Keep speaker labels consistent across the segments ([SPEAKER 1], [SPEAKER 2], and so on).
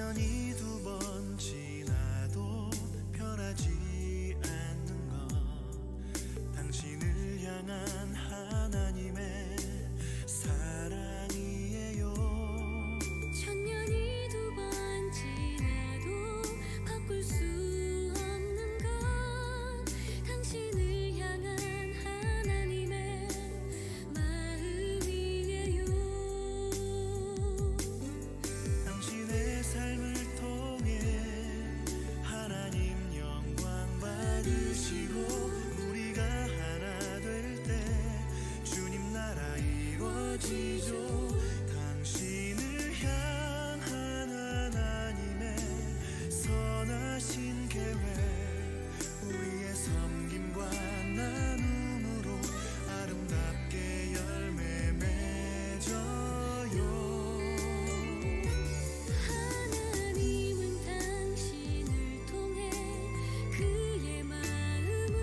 [SPEAKER 1] 천년이 두 번 지나도 변하지 않는 것, 당신을 향한 하나님의 사랑이에요.
[SPEAKER 2] 천년이 두 번 지나도 바꿀 수 없는 것, 당신을 향한 하나님의 마음이에요.
[SPEAKER 1] 당신의 삶을 통해 하나님 영광 받으시고, 우리가 하나 될 때 주님 나라 이루어지죠. 당신을 향한 하나님의 선하신 계획, 우리의 섬김과 나눔으로 아름답게 열매 맺어요.
[SPEAKER 2] 하나님은 당신을 통해 그의 마음을,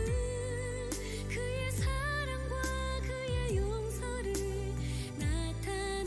[SPEAKER 2] 그의 사랑과 그의 용서를 나타내시죠.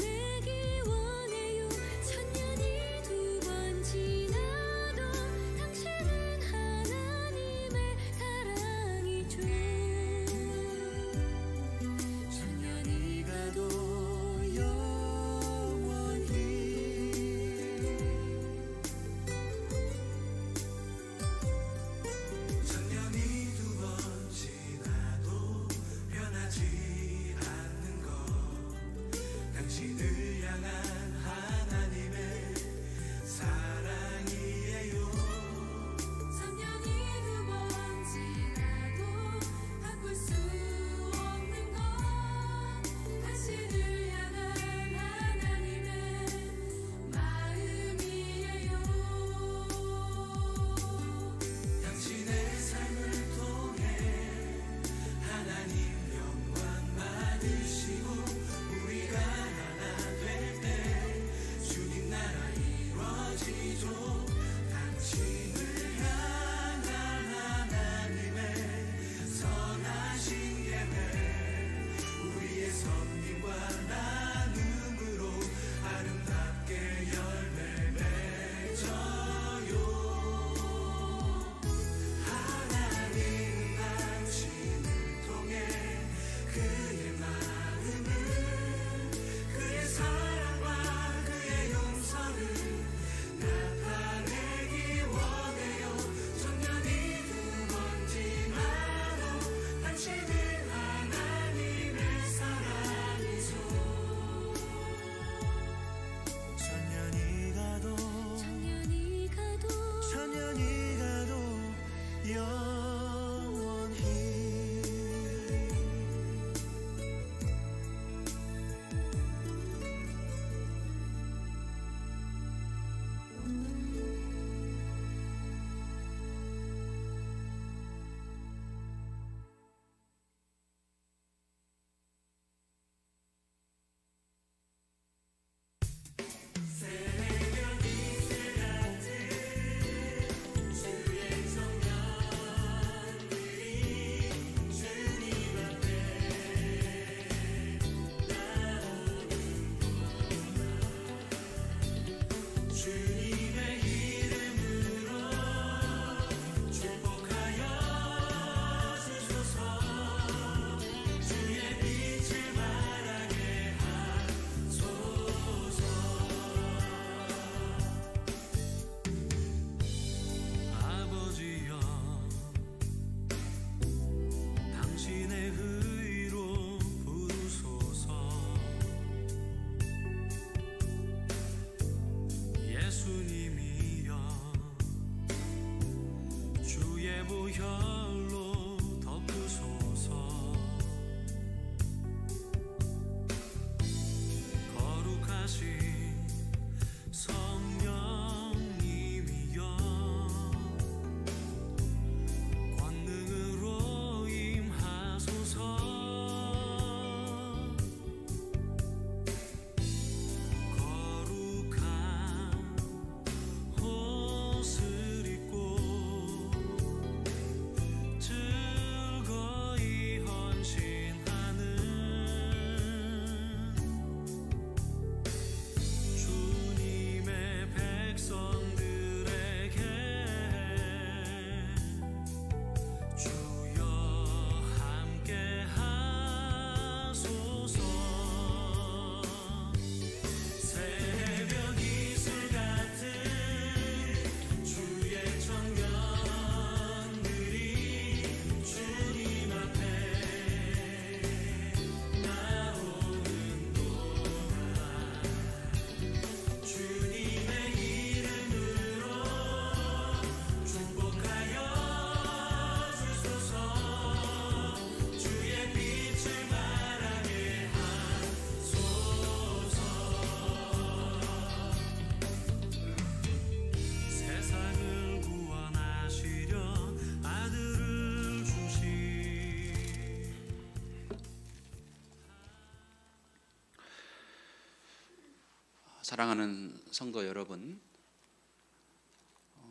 [SPEAKER 3] 사랑하는 성도 여러분,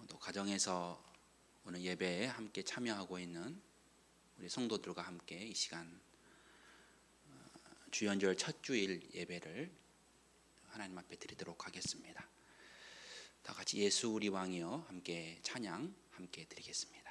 [SPEAKER 3] 또 가정에서 오늘 예배에 함께 참여하고 있는 우리 성도들과 함께 이 시간 주연절 첫 주일 예배를 하나님 앞에 드리도록 하겠습니다. 다 같이 예수 우리 왕이여 함께 찬양 함께 드리겠습니다.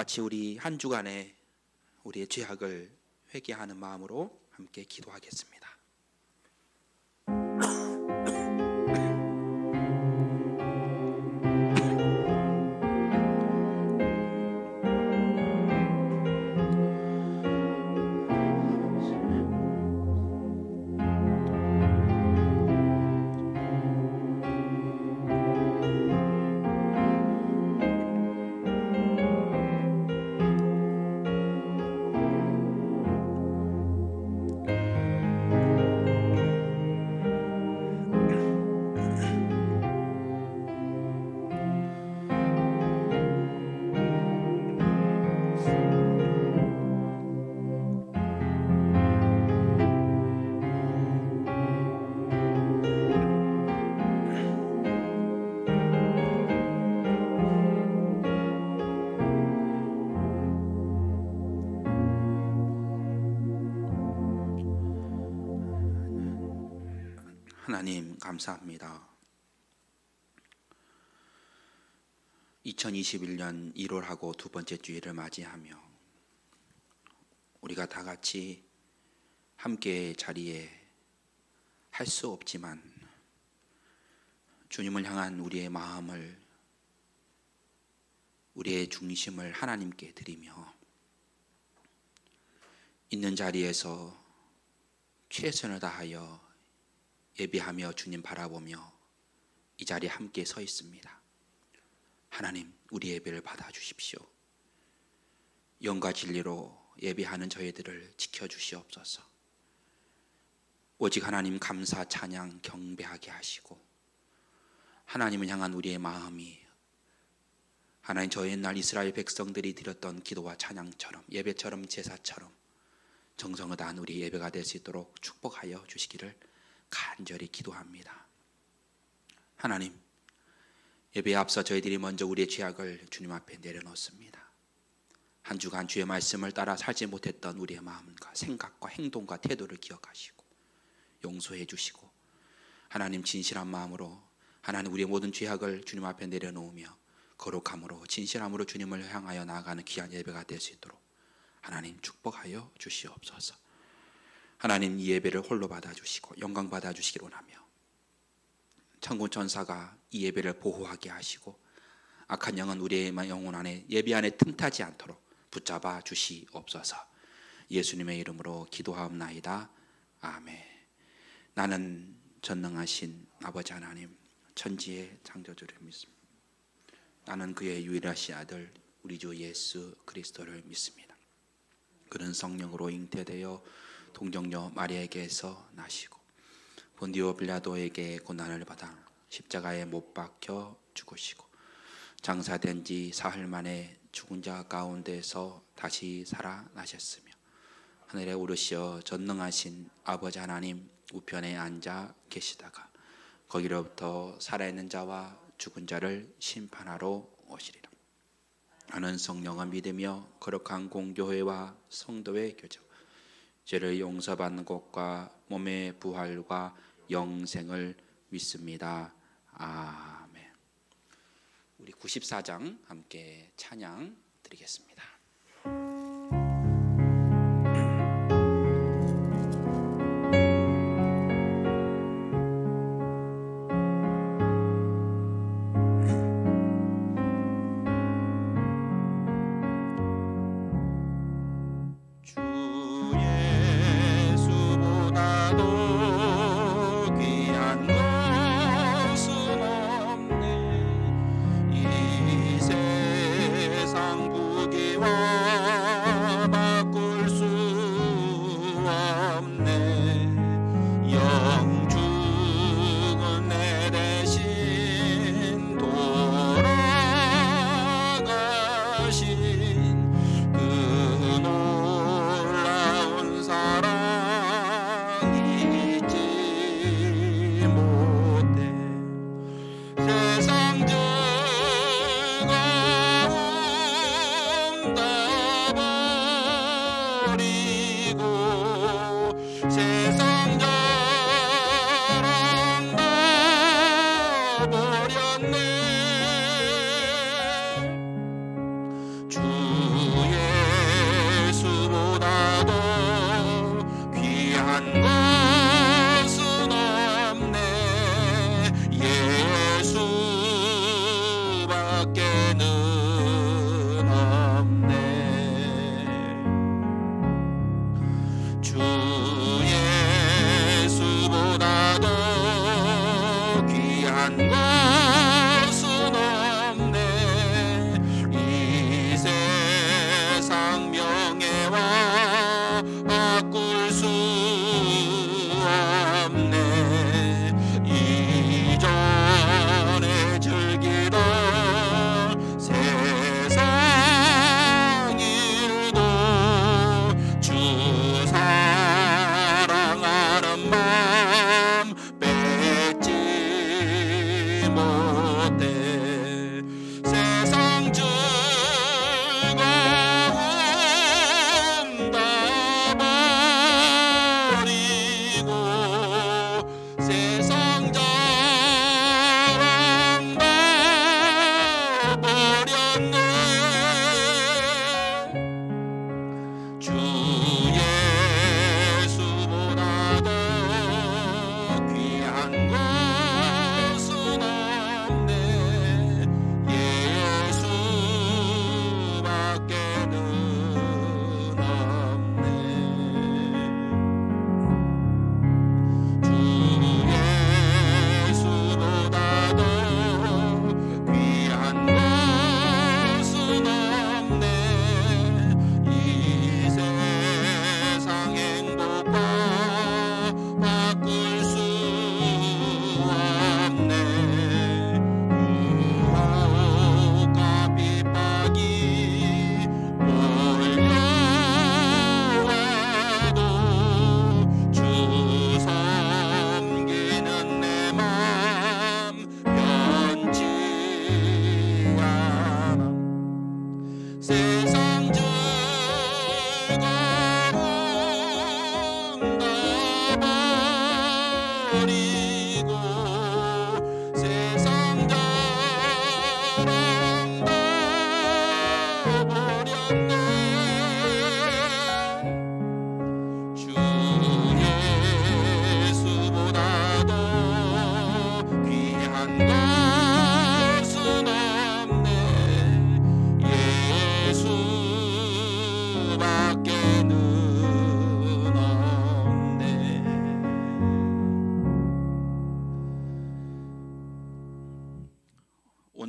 [SPEAKER 3] 같이 우리 한 주간에 우리의 죄악을 회개하는 마음으로 함께 기도하겠습니다. 하나님 감사합니다. 2021년 1월하고 두 번째 주일을 맞이하며 우리가 다 같이 함께 자리에 할 수 없지만 주님을 향한 우리의 마음을, 우리의 중심을 하나님께 드리며 있는 자리에서 최선을 다하여 예배하며 주님 바라보며 이 자리에 함께 서 있습니다. 하나님, 우리 예배를 받아주십시오. 영과 진리로 예배하는 저희들을 지켜주시옵소서. 오직 하나님 감사, 찬양, 경배하게 하시고 하나님을 향한 우리의 마음이 하나님 저 옛날 이스라엘 백성들이 드렸던 기도와 찬양처럼, 예배처럼, 제사처럼 정성을 다한 우리 예배가 될 수 있도록 축복하여 주시기를 간절히 기도합니다. 하나님, 예배에 앞서 저희들이 먼저 우리의 죄악을 주님 앞에 내려놓습니다. 한 주간 주의 말씀을 따라 살지 못했던 우리의 마음과 생각과 행동과 태도를 기억하시고 용서해 주시고 하나님 진실한 마음으로 하나님 우리의 모든 죄악을 주님 앞에 내려놓으며 거룩함으로 진실함으로 주님을 향하여 나아가는 귀한 예배가 될 수 있도록 하나님 축복하여 주시옵소서. 하나님 이 예배를 홀로 받아주시고 영광 받아주시기를 원하며 천군 천사가 이 예배를 보호하게 하시고 악한 영은 우리의 영혼 안에 예배 안에 틈타지 않도록 붙잡아 주시옵소서. 예수님의 이름으로 기도하옵나이다. 아멘. 나는 전능하신 아버지 하나님 천지의 창조주를 믿습니다. 나는 그의 유일하신 아들 우리 주 예수 그리스도를 믿습니다. 그는 성령으로 잉태되어 동정녀 마리아에게서 나시고 본디오 빌라도에게 고난을 받아 십자가에 못 박혀 죽으시고 장사된 지 사흘 만에 죽은 자 가운데서 다시 살아나셨으며 하늘에 오르시어 전능하신 아버지 하나님 우편에 앉아 계시다가 거기로부터 살아있는 자와 죽은 자를 심판하러 오시리라. 나는 성령을 믿으며 거룩한 공교회와 성도의 교제, 죄를 용서받는 것과 몸의 부활과 영생을 믿습니다. 아멘. 우리 94장 함께 찬양 드리겠습니다.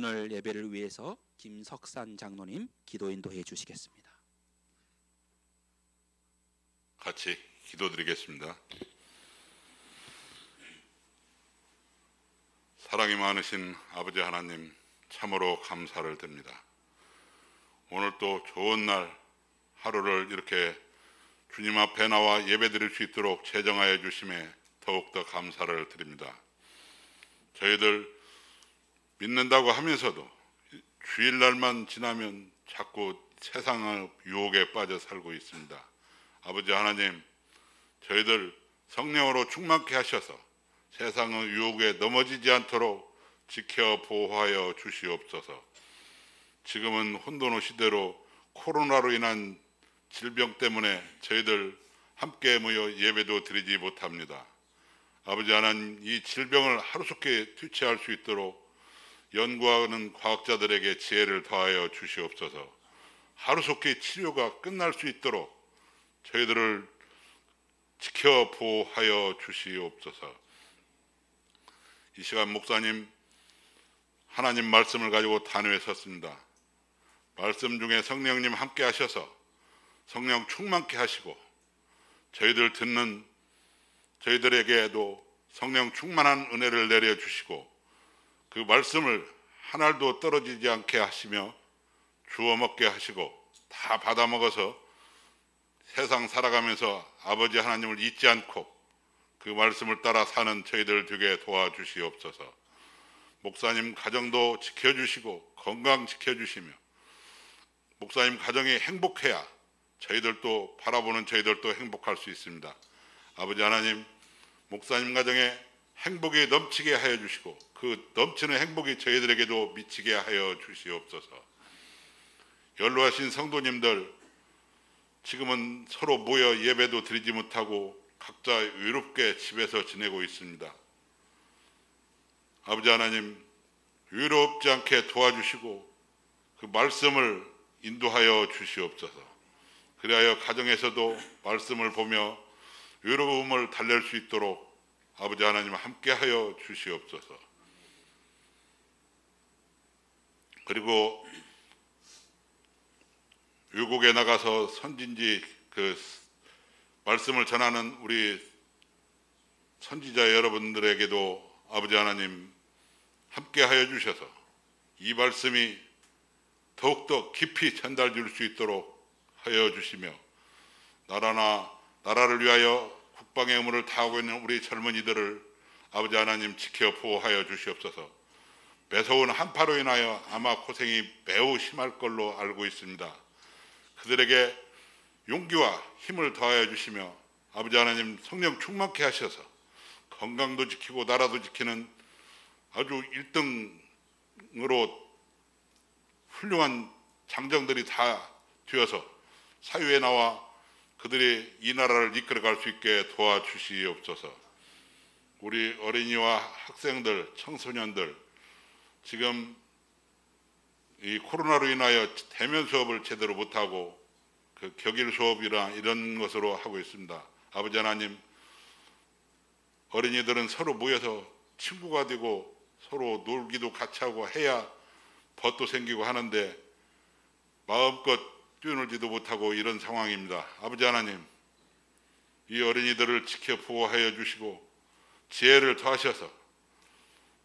[SPEAKER 3] 오늘 예배를 위해서 김석산 장로님 기도 인도해 주시겠습니다.
[SPEAKER 4] 같이 기도드리겠습니다. 사랑이 많으신 아버지 하나님, 참으로 감사를 드립니다. 오늘 또 좋은 날 하루를 이렇게 주님 앞에 나와 예배드릴 수 있도록 제정하여 주심에 더욱더 감사를 드립니다. 저희들 믿는다고 하면서도 주일날만 지나면 자꾸 세상의 유혹에 빠져 살고 있습니다. 아버지 하나님, 저희들 성령으로 충만케 하셔서 세상의 유혹에 넘어지지 않도록 지켜 보호하여 주시옵소서. 지금은 혼돈의 시대로 코로나로 인한 질병 때문에 저희들 함께 모여 예배도 드리지 못합니다. 아버지 하나님, 이 질병을 하루속히 퇴치할 수 있도록 연구하는 과학자들에게 지혜를 더하여 주시옵소서. 하루속히 치료가 끝날 수 있도록 저희들을 지켜 보호하여 주시옵소서. 이 시간 목사님, 하나님 말씀을 가지고 단위에 섰습니다. 말씀 중에 성령님 함께 하셔서 성령 충만케 하시고 저희들 듣는 저희들에게도 성령 충만한 은혜를 내려주시고 그 말씀을 하나도 떨어지지 않게 하시며 주워 먹게 하시고 다 받아 먹어서 세상 살아가면서 아버지 하나님을 잊지 않고 그 말씀을 따라 사는 저희들 되게 도와주시옵소서. 목사님 가정도 지켜주시고 건강 지켜주시며 목사님 가정이 행복해야 저희들도 바라보는 저희들도 행복할 수 있습니다. 아버지 하나님, 목사님 가정에 행복이 넘치게 하여 주시고 그 넘치는 행복이 저희들에게도 미치게 하여 주시옵소서. 연로하신 성도님들, 지금은 서로 모여 예배도 드리지 못하고 각자 외롭게 집에서 지내고 있습니다. 아버지 하나님, 외롭지 않게 도와주시고 그 말씀을 인도하여 주시옵소서. 그리하여 가정에서도 말씀을 보며 외로움을 달랠 수 있도록 아버지 하나님 함께하여 주시옵소서. 그리고 외국에 나가서 선진지 그 말씀을 전하는 우리 선지자 여러분들에게도 아버지 하나님 함께하여 주셔서 이 말씀이 더욱더 깊이 전달될 수 있도록 하여 주시며 나라를 위하여 국방의 의무를 다하고 있는 우리 젊은이들을 아버지 하나님 지켜 보호하여 주시옵소서. 매서운 한파로 인하여 아마 고생이 매우 심할 걸로 알고 있습니다. 그들에게 용기와 힘을 더하여 주시며 아버지 하나님 성령 충만케 하셔서 건강도 지키고 나라도 지키는 아주 1등으로 훌륭한 장정들이 다 되어서 사회에 나와 그들이 이 나라를 이끌어갈 수 있게 도와주시옵소서. 우리 어린이와 학생들, 청소년들 지금 이 코로나로 인하여 대면 수업을 제대로 못하고 그 격일 수업이나 이런 것으로 하고 있습니다. 아버지 하나님, 어린이들은 서로 모여서 친구가 되고 서로 놀기도 같이 하고 해야 벗도 생기고 하는데 마음껏 뛰어놀지도 못하고 이런 상황입니다. 아버지 하나님, 이 어린이들을 지켜 보호하여 주시고 지혜를 더하셔서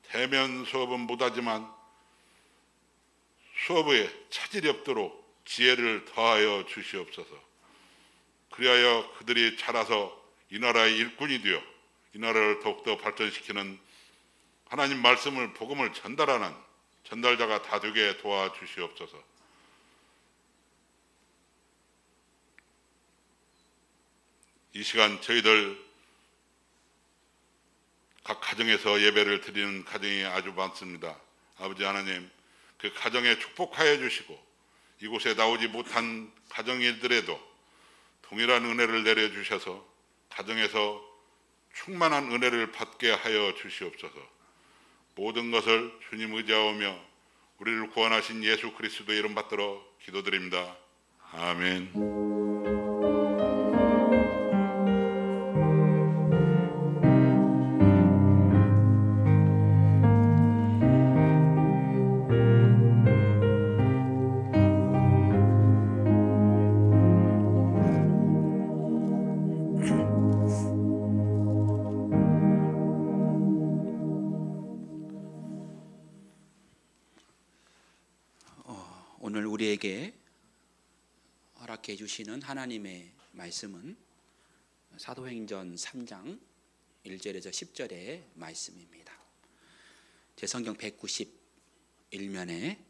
[SPEAKER 4] 대면 수업은 못하지만 수업에 차질이 없도록 지혜를 더하여 주시옵소서. 그리하여 그들이 자라서 이 나라의 일꾼이 되어 이 나라를 더욱더 발전시키는 하나님 말씀을 복음을 전달하는 전달자가 다 되게 도와주시옵소서. 이 시간 저희들 각 가정에서 예배를 드리는 가정이 아주 많습니다. 아버지 하나님, 그 가정에 축복하여 주시고 이곳에 나오지 못한 가정일들에도 동일한 은혜를 내려주셔서 가정에서 충만한 은혜를 받게 하여 주시옵소서. 모든 것을 주님 의지하오며 우리를 구원하신 예수 그리스도의 이름 받들어 기도드립니다. 아멘.
[SPEAKER 3] 허락해 주시는 하나님의 말씀은 사도행전 3장 1절에서 10절의 말씀입니다. 제 성경 191면에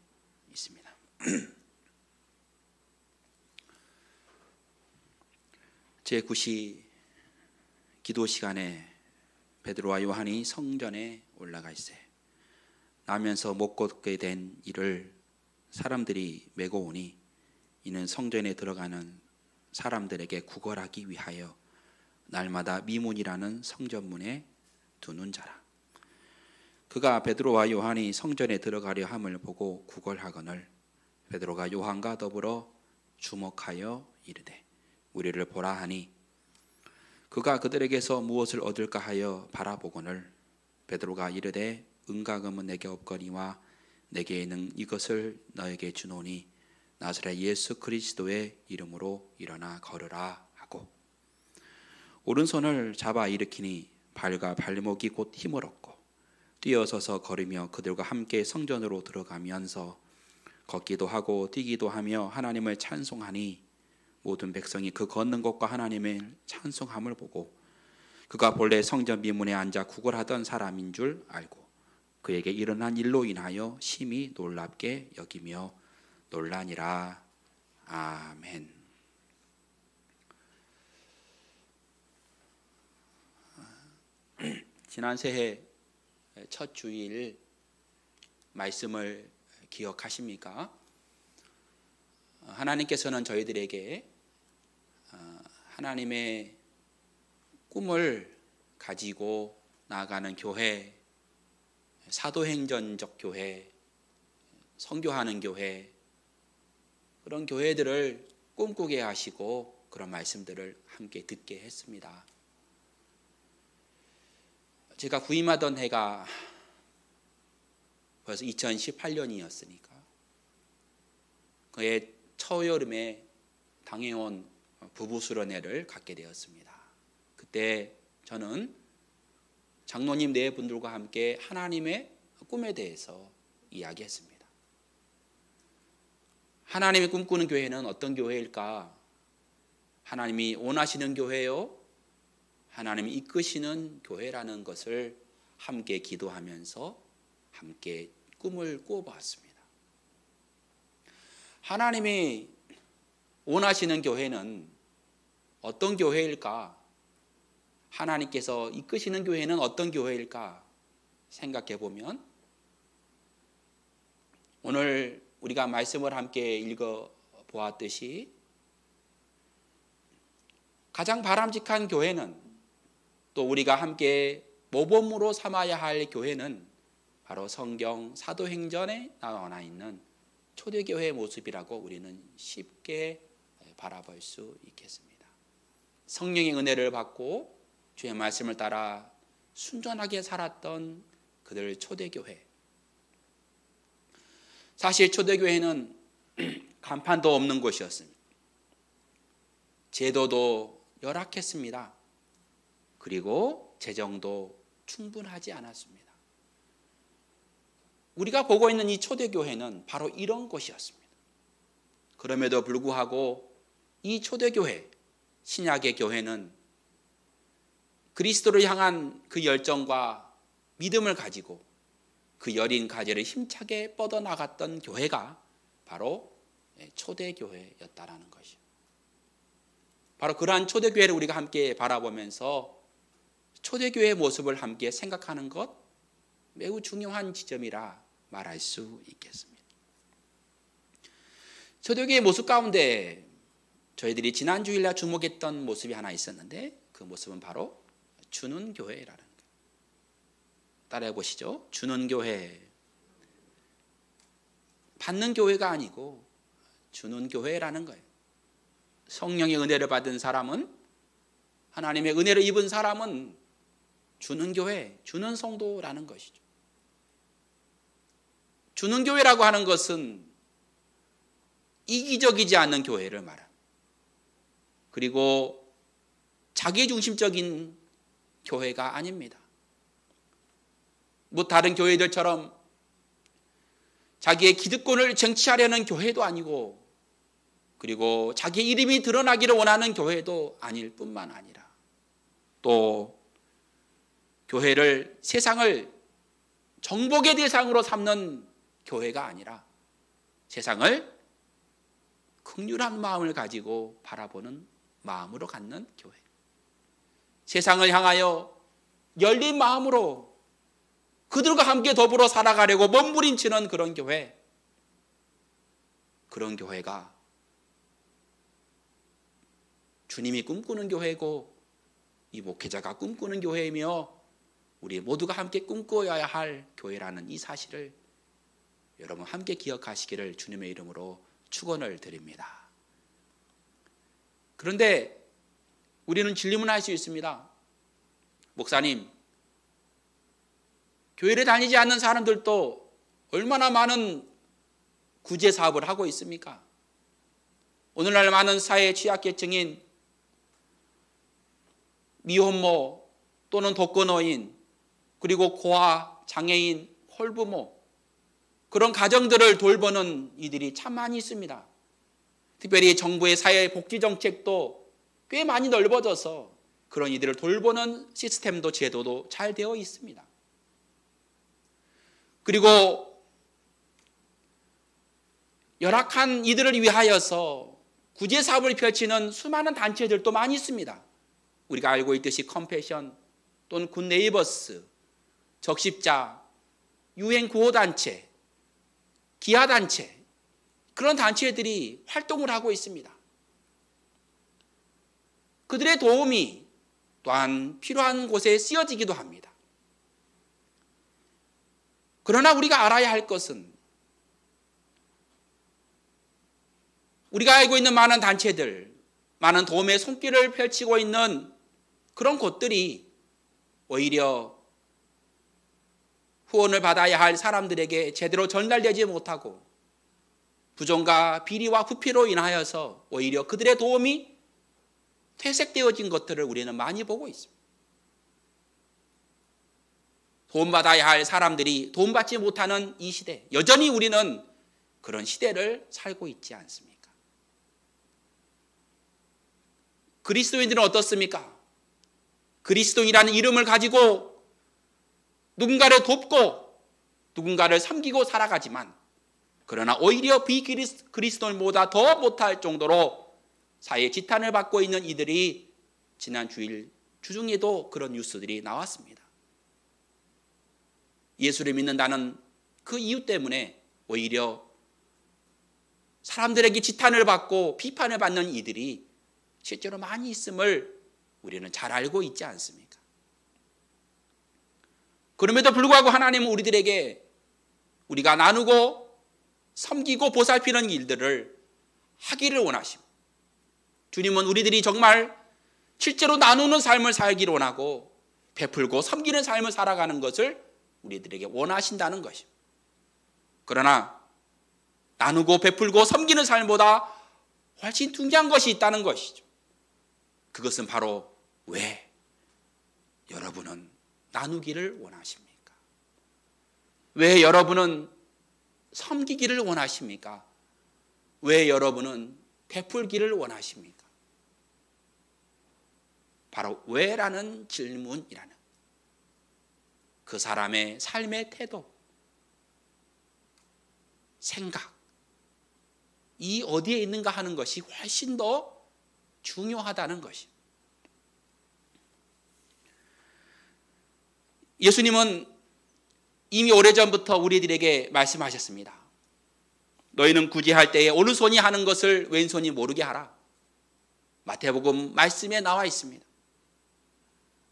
[SPEAKER 3] 있습니다. 제9시 기도 시간에 베드로와 요한이 성전에 올라가 있어요. 나면서 못 걷게 된 이를 사람들이 메고 오니 이는 성전에 들어가는 사람들에게 구걸하기 위하여 날마다 미문이라는 성전문에 두는 자라. 그가 베드로와 요한이 성전에 들어가려 함을 보고 구걸하거늘 베드로가 요한과 더불어 주목하여 이르되 우리를 보라 하니 그가 그들에게서 무엇을 얻을까 하여 바라보거늘 베드로가 이르되 은과 금은 내게 없거니와 내게 있는 이것을 너에게 주노니 나사렛 예수 그리스도의 이름으로 일어나 걸으라 하고 오른손을 잡아 일으키니 발과 발목이 곧 힘을 얻고 뛰어서서 걸으며 그들과 함께 성전으로 들어가면서 걷기도 하고 뛰기도 하며 하나님을 찬송하니 모든 백성이 그 걷는 것과 하나님의 찬송함을 보고 그가 본래 성전 미문에 앉아 구걸하던 사람인 줄 알고 그에게 일어난 일로 인하여 심히 놀랍게 여기며 놀라니라. 아멘. 지난 새해 첫 주일 말씀을 기억하십니까? 하나님께서는 저희들에게 하나님의 꿈을 가지고 나아가는 교회, 사도행전적 교회, 선교하는 교회, 그런 교회들을 꿈꾸게 하시고 그런 말씀들을 함께 듣게 했습니다. 제가 부임하던 해가 벌써 2018년이었으니까 그해 초여름에 당해온 부부수련회를 갖게 되었습니다. 그때 저는 장로님 네 분들과 함께 하나님의 꿈에 대해서 이야기했습니다. 하나님이 꿈꾸는 교회는 어떤 교회일까? 하나님이 원하시는 교회요? 하나님이 이끄시는 교회라는 것을 함께 기도하면서 함께 꿈을 꾸어봤습니다. 하나님이 원하시는 교회는 어떤 교회일까? 하나님께서 이끄시는 교회는 어떤 교회일까? 생각해 보면 오늘 우리가 말씀을 함께 읽어 보았듯이 가장 바람직한 교회는 또 우리가 함께 모범으로 삼아야 할 교회는 바로 성경 사도행전에 나와 있는 초대교회의 모습이라고 우리는 쉽게 바라볼 수 있겠습니다. 성령의 은혜를 받고 주의 말씀을 따라 순전하게 살았던 그들 초대교회. 사실 초대교회는 간판도 없는 곳이었습니다. 제도도 열악했습니다. 그리고 재정도 충분하지 않았습니다. 우리가 보고 있는 이 초대교회는 바로 이런 곳이었습니다. 그럼에도 불구하고 이 초대교회, 신약의 교회는 그리스도를 향한 그 열정과 믿음을 가지고 그 여린 가지를 힘차게 뻗어나갔던 교회가 바로 초대교회였다라는 것이죠. 바로 그러한 초대교회를 우리가 함께 바라보면서 초대교회의 모습을 함께 생각하는 것 매우 중요한 지점이라 말할 수 있겠습니다. 초대교회의 모습 가운데 저희들이 지난 주일날 주목했던 모습이 하나 있었는데 그 모습은 바로 주는 교회라는 거예요. 따라해 보시죠. 주는 교회. 받는 교회가 아니고 주는 교회라는 거예요. 성령의 은혜를 받은 사람은, 하나님의 은혜를 입은 사람은 주는 교회, 주는 성도라는 것이죠. 주는 교회라고 하는 것은 이기적이지 않는 교회를 말합니다. 그리고 자기중심적인 교회가 아닙니다. 뭐 다른 교회들처럼 자기의 기득권을 쟁취하려는 교회도 아니고 그리고 자기 이름이 드러나기를 원하는 교회도 아닐 뿐만 아니라 또 교회를 세상을 정복의 대상으로 삼는 교회가 아니라 세상을 긍휼한 마음을 가지고 바라보는 마음으로 갖는 교회, 세상을 향하여 열린 마음으로 그들과 함께 더불어 살아가려고 몸부림치는 그런 교회, 그런 교회가 주님이 꿈꾸는 교회고 이 목회자가 꿈꾸는 교회이며 우리 모두가 함께 꿈꾸어야 할 교회라는 이 사실을 여러분 함께 기억하시기를 주님의 이름으로 축원을 드립니다. 그런데 우리는 질문할 수 있습니다. 목사님, 교회를 다니지 않는 사람들도 얼마나 많은 구제 사업을 하고 있습니까? 오늘날 많은 사회 취약계층인 미혼모 또는 독거노인, 그리고 고아, 장애인, 홀부모, 그런 가정들을 돌보는 이들이 참 많이 있습니다. 특별히 정부의 사회복지정책도 꽤 많이 넓어져서 그런 이들을 돌보는 시스템도 제도도 잘 되어 있습니다. 그리고 열악한 이들을 위하여서 구제사업을 펼치는 수많은 단체들도 많이 있습니다. 우리가 알고 있듯이 컴패션 또는 굿네이버스, 적십자, 유엔구호단체, 기아단체, 그런 단체들이 활동을 하고 있습니다. 그들의 도움이 또한 필요한 곳에 쓰여지기도 합니다. 그러나 우리가 알아야 할 것은 우리가 알고 있는 많은 단체들, 많은 도움의 손길을 펼치고 있는 그런 곳들이 오히려 후원을 받아야 할 사람들에게 제대로 전달되지 못하고 부정과 비리와 부패로 인하여서 오히려 그들의 도움이 퇴색되어진 것들을 우리는 많이 보고 있습니다. 도움받아야 할 사람들이 도움받지 못하는 이 시대, 여전히 우리는 그런 시대를 살고 있지 않습니까? 그리스도인들은 어떻습니까? 그리스도인이라는 이름을 가지고 누군가를 돕고 누군가를 섬기고 살아가지만 그러나 오히려 비그리스도인보다 더 못할 정도로 사회의 지탄을 받고 있는 이들이 지난 주일 주중에도 그런 뉴스들이 나왔습니다. 예수를 믿는다는 그 이유 때문에 오히려 사람들에게 지탄을 받고 비판을 받는 이들이 실제로 많이 있음을 우리는 잘 알고 있지 않습니까? 그럼에도 불구하고 하나님은 우리들에게 우리가 나누고 섬기고 보살피는 일들을 하기를 원하십니다. 주님은 우리들이 정말 실제로 나누는 삶을 살기를 원하고 베풀고 섬기는 삶을 살아가는 것을 우리들에게 원하신다는 것입니다. 그러나 나누고 베풀고 섬기는 삶보다 훨씬 중요한 것이 있다는 것이죠. 그것은 바로 왜 여러분은 나누기를 원하십니까? 왜 여러분은 섬기기를 원하십니까? 왜 여러분은 베풀기를 원하십니까? 바로 왜라는 질문이라는 그 사람의 삶의 태도, 생각, 이 어디에 있는가 하는 것이 훨씬 더 중요하다는 것이. 예수님은 이미 오래전부터 우리들에게 말씀하셨습니다. 너희는 구제할 때에 오른손이 하는 것을 왼손이 모르게 하라. 마태복음 말씀에 나와 있습니다.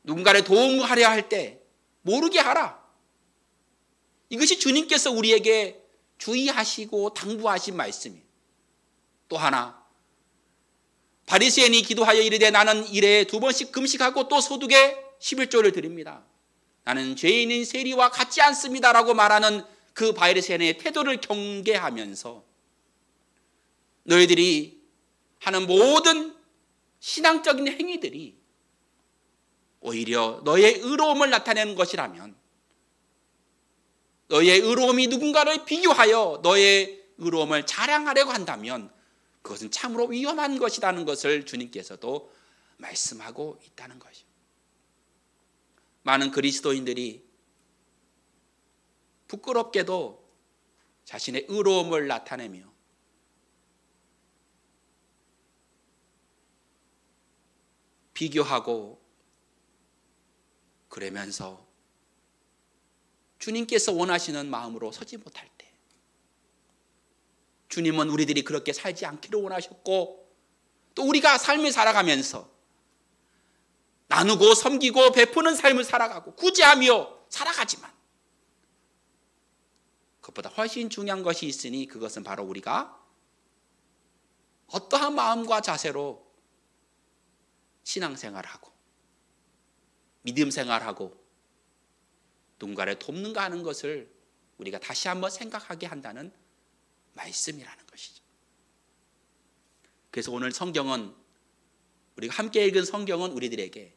[SPEAKER 3] 누군가를 도움하려 할 때 모르게 하라. 이것이 주님께서 우리에게 주의하시고 당부하신 말씀이에요. 또 하나, 바리새인이 기도하여 이르되 나는 일에 2번씩 금식하고 또 소득에 11조를 드립니다. 나는 죄인인 세리와 같지 않습니다라고 말하는 그 바리새인의 태도를 경계하면서 너희들이 하는 모든 신앙적인 행위들이 오히려 너의 의로움을 나타내는 것이라면, 너의 의로움이 누군가를 비교하여 너의 의로움을 자랑하려고 한다면 그것은 참으로 위험한 것이라는 것을 주님께서도 말씀하고 있다는 것이죠. 많은 그리스도인들이 부끄럽게도 자신의 의로움을 나타내며 비교하고 그러면서 주님께서 원하시는 마음으로 서지 못할 때, 주님은 우리들이 그렇게 살지 않기를 원하셨고, 또 우리가 삶을 살아가면서 나누고 섬기고 베푸는 삶을 살아가고 구제하며 살아가지만 그것보다 훨씬 중요한 것이 있으니 그것은 바로 우리가 어떠한 마음과 자세로 신앙생활하고 믿음 생활하고 누군가를 돕는가 하는 것을 우리가 다시 한번 생각하게 한다는 말씀이라는 것이죠. 그래서 오늘 성경은, 우리가 함께 읽은 성경은 우리들에게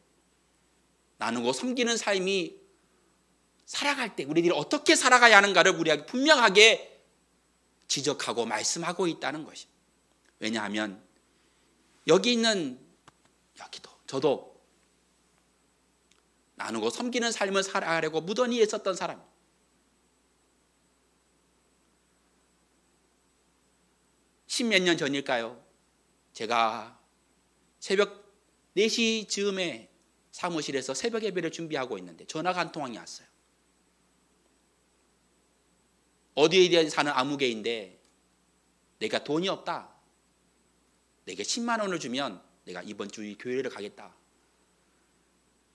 [SPEAKER 3] 나누고 섬기는 삶이 살아갈 때 우리들이 어떻게 살아가야 하는가를 우리에게 분명하게 지적하고 말씀하고 있다는 것입니다. 왜냐하면 여기 있는, 여기도 저도 나누고 섬기는 삶을 살아가려고 무던히 애썼던 사람, 십몇 년 전일까요? 제가 새벽 4시 즈음에 사무실에서 새벽 예배를 준비하고 있는데 전화가 한 통이 왔어요. 어디에 사는 아무개인데 내가 돈이 없다. 내게 10만 원을 주면 내가 이번 주에 교회를 가겠다.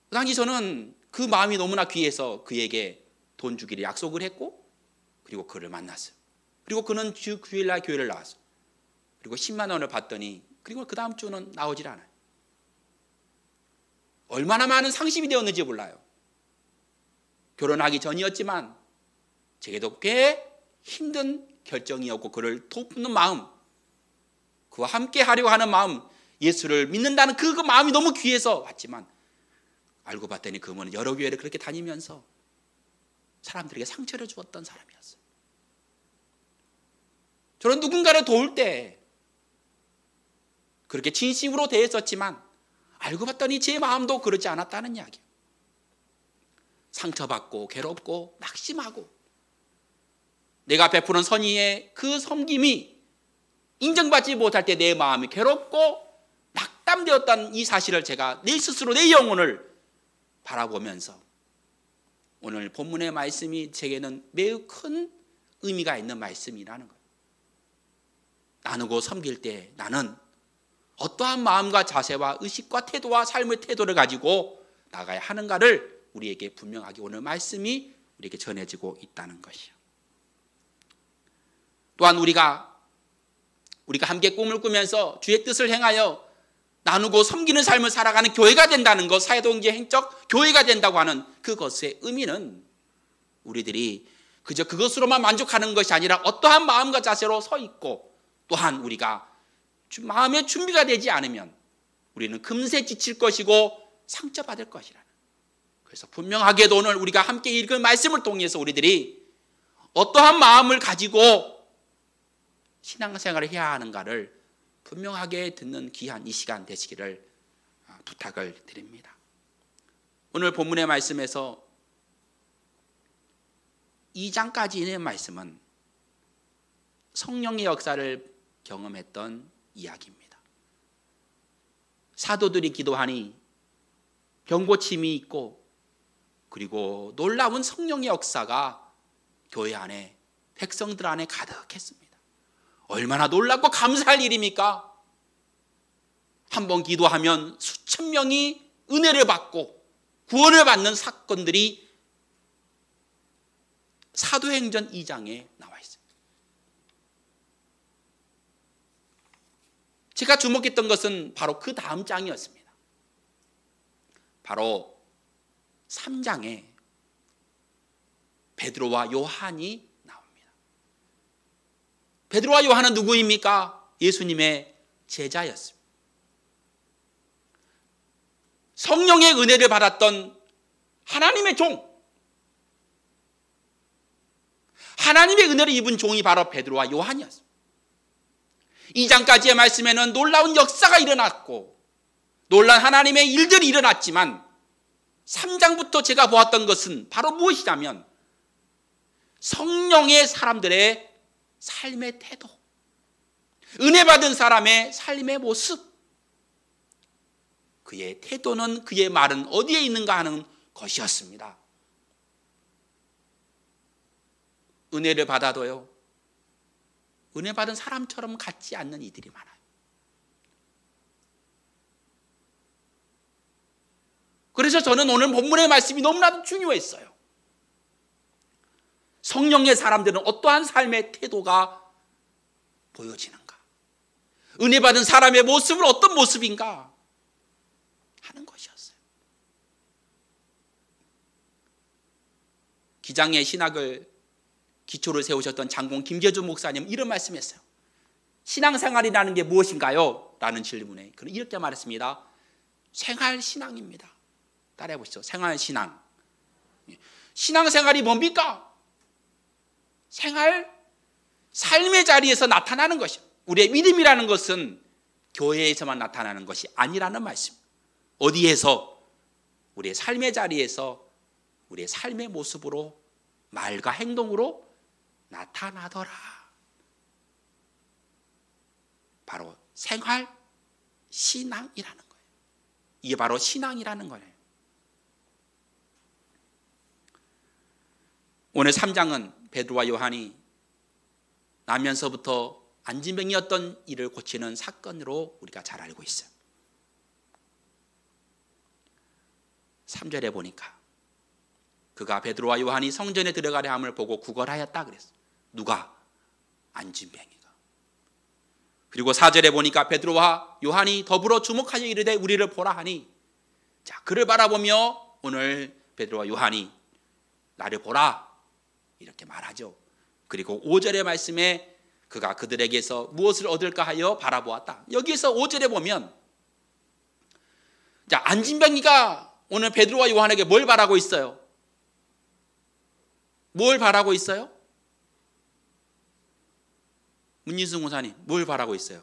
[SPEAKER 3] 그 당시 저는 그 마음이 너무나 귀해서 그에게 돈 주기를 약속을 했고, 그리고 그를 만났어요. 그리고 그는 주일날 교회를 나왔어요. 그리고 10만 원을 받더니 그리고 그 다음 주는 나오질 않아요. 얼마나 많은 상심이 되었는지 몰라요. 결혼하기 전이었지만 제게도 꽤 힘든 결정이었고, 그를 돕는 마음, 그와 함께 하려고 하는 마음, 예수를 믿는다는 그 마음이 너무 귀해서 왔지만 알고 봤더니 그분은 여러 교회를 그렇게 다니면서 사람들에게 상처를 주었던 사람이었어요. 저는 누군가를 도울 때 그렇게 진심으로 대했었지만 알고 봤더니 제 마음도 그렇지 않았다는 이야기예요. 상처받고 괴롭고 낙심하고 내가 베푸는 선의의 그 섬김이 인정받지 못할 때 내 마음이 괴롭고 낙담되었다는 이 사실을 제가 내 스스로 내 영혼을 바라보면서 오늘 본문의 말씀이 제게는 매우 큰 의미가 있는 말씀이라는 거예요. 나누고 섬길 때 나는 어떠한 마음과 자세와 의식과 태도와 삶의 태도를 가지고 나가야 하는가를 우리에게 분명하게 오늘 말씀이 우리에게 전해지고 있다는 것이요. 또한 우리가 함께 꿈을 꾸면서 주의 뜻을 행하여 나누고 섬기는 삶을 살아가는 교회가 된다는 것, 사회동지 행적 교회가 된다고 하는 그것의 의미는 우리들이 그저 그것으로만 만족하는 것이 아니라 어떠한 마음과 자세로 서 있고, 또한 우리가 마음의 준비가 되지 않으면 우리는 금세 지칠 것이고 상처받을 것이라는. 그래서 분명하게도 오늘 우리가 함께 읽은 말씀을 통해서 우리들이 어떠한 마음을 가지고 신앙생활을 해야 하는가를 분명하게 듣는 귀한 이 시간 되시기를 부탁을 드립니다. 오늘 본문의 말씀에서 2장까지 있는 말씀은 성령의 역사를 경험했던 이야기입니다. 사도들이 기도하니 병고침이 있고, 그리고 놀라운 성령의 역사가 교회 안에, 백성들 안에 가득했습니다. 얼마나 놀랍고 감사할 일입니까? 한번 기도하면 수천 명이 은혜를 받고 구원을 받는 사건들이 사도행전 2장에 나와 있습니다. 제가 주목했던 것은 바로 그 다음 장이었습니다. 바로 3장에 베드로와 요한이 나옵니다. 베드로와 요한은 누구입니까? 예수님의 제자였습니다. 성령의 은혜를 받았던 하나님의 종, 하나님의 은혜를 입은 종이 바로 베드로와 요한이었습니다. 2장까지의 말씀에는 놀라운 역사가 일어났고 놀라운 하나님의 일들이 일어났지만 3장부터 제가 보았던 것은 바로 무엇이냐면 성령의 사람들의 삶의 태도, 은혜 받은 사람의 삶의 모습, 그의 태도는 그의 말은 어디에 있는가 하는 것이었습니다. 은혜를 받아도요, 은혜 받은 사람처럼 같지 않는 이들이 많아요. 그래서 저는 오늘 본문의 말씀이 너무나도 중요했어요. 성령의 사람들은 어떠한 삶의 태도가 보여지는가? 은혜 받은 사람의 모습은 어떤 모습인가? 하는 것이었어요. 기장의 신학을 기초를 세우셨던 장공 김재준 목사님 이런 말씀했어요. 신앙생활이라는 게 무엇인가요? 라는 질문에 그는 이렇게 말했습니다. 생활신앙입니다. 따라해 보시죠. 생활신앙. 신앙생활이 뭡니까? 삶의 자리에서 나타나는 것이요. 우리의 믿음이라는 것은 교회에서만 나타나는 것이 아니라는 말씀. 어디에서? 우리의 삶의 자리에서 우리의 삶의 모습으로 말과 행동으로 나타나더라. 바로 생활 신앙이라는 거예요. 이게 바로 신앙이라는 거예요. 오늘 3장은 베드로와 요한이 나면서부터 안진병이었던 이를 고치는 사건으로 우리가 잘 알고 있어요. 3절에 보니까 그가 베드로와 요한이 성전에 들어가려 함을 보고 구걸하였다 그랬어요. 누가? 안진병이가. 그리고 4절에 보니까 베드로와 요한이 더불어 주목하여 이르되 우리를 보라 하니, 자, 그를 바라보며 오늘 베드로와 요한이 나를 보라 이렇게 말하죠. 그리고 5절의 말씀에 그가 그들에게서 무엇을 얻을까 하여 바라보았다. 여기에서 5절에 보면, 자, 안진병이가 오늘 베드로와 요한에게 뭘 바라고 있어요? 뭘 바라고 있어요? 문진승 목사님, 뭘 바라고 있어요?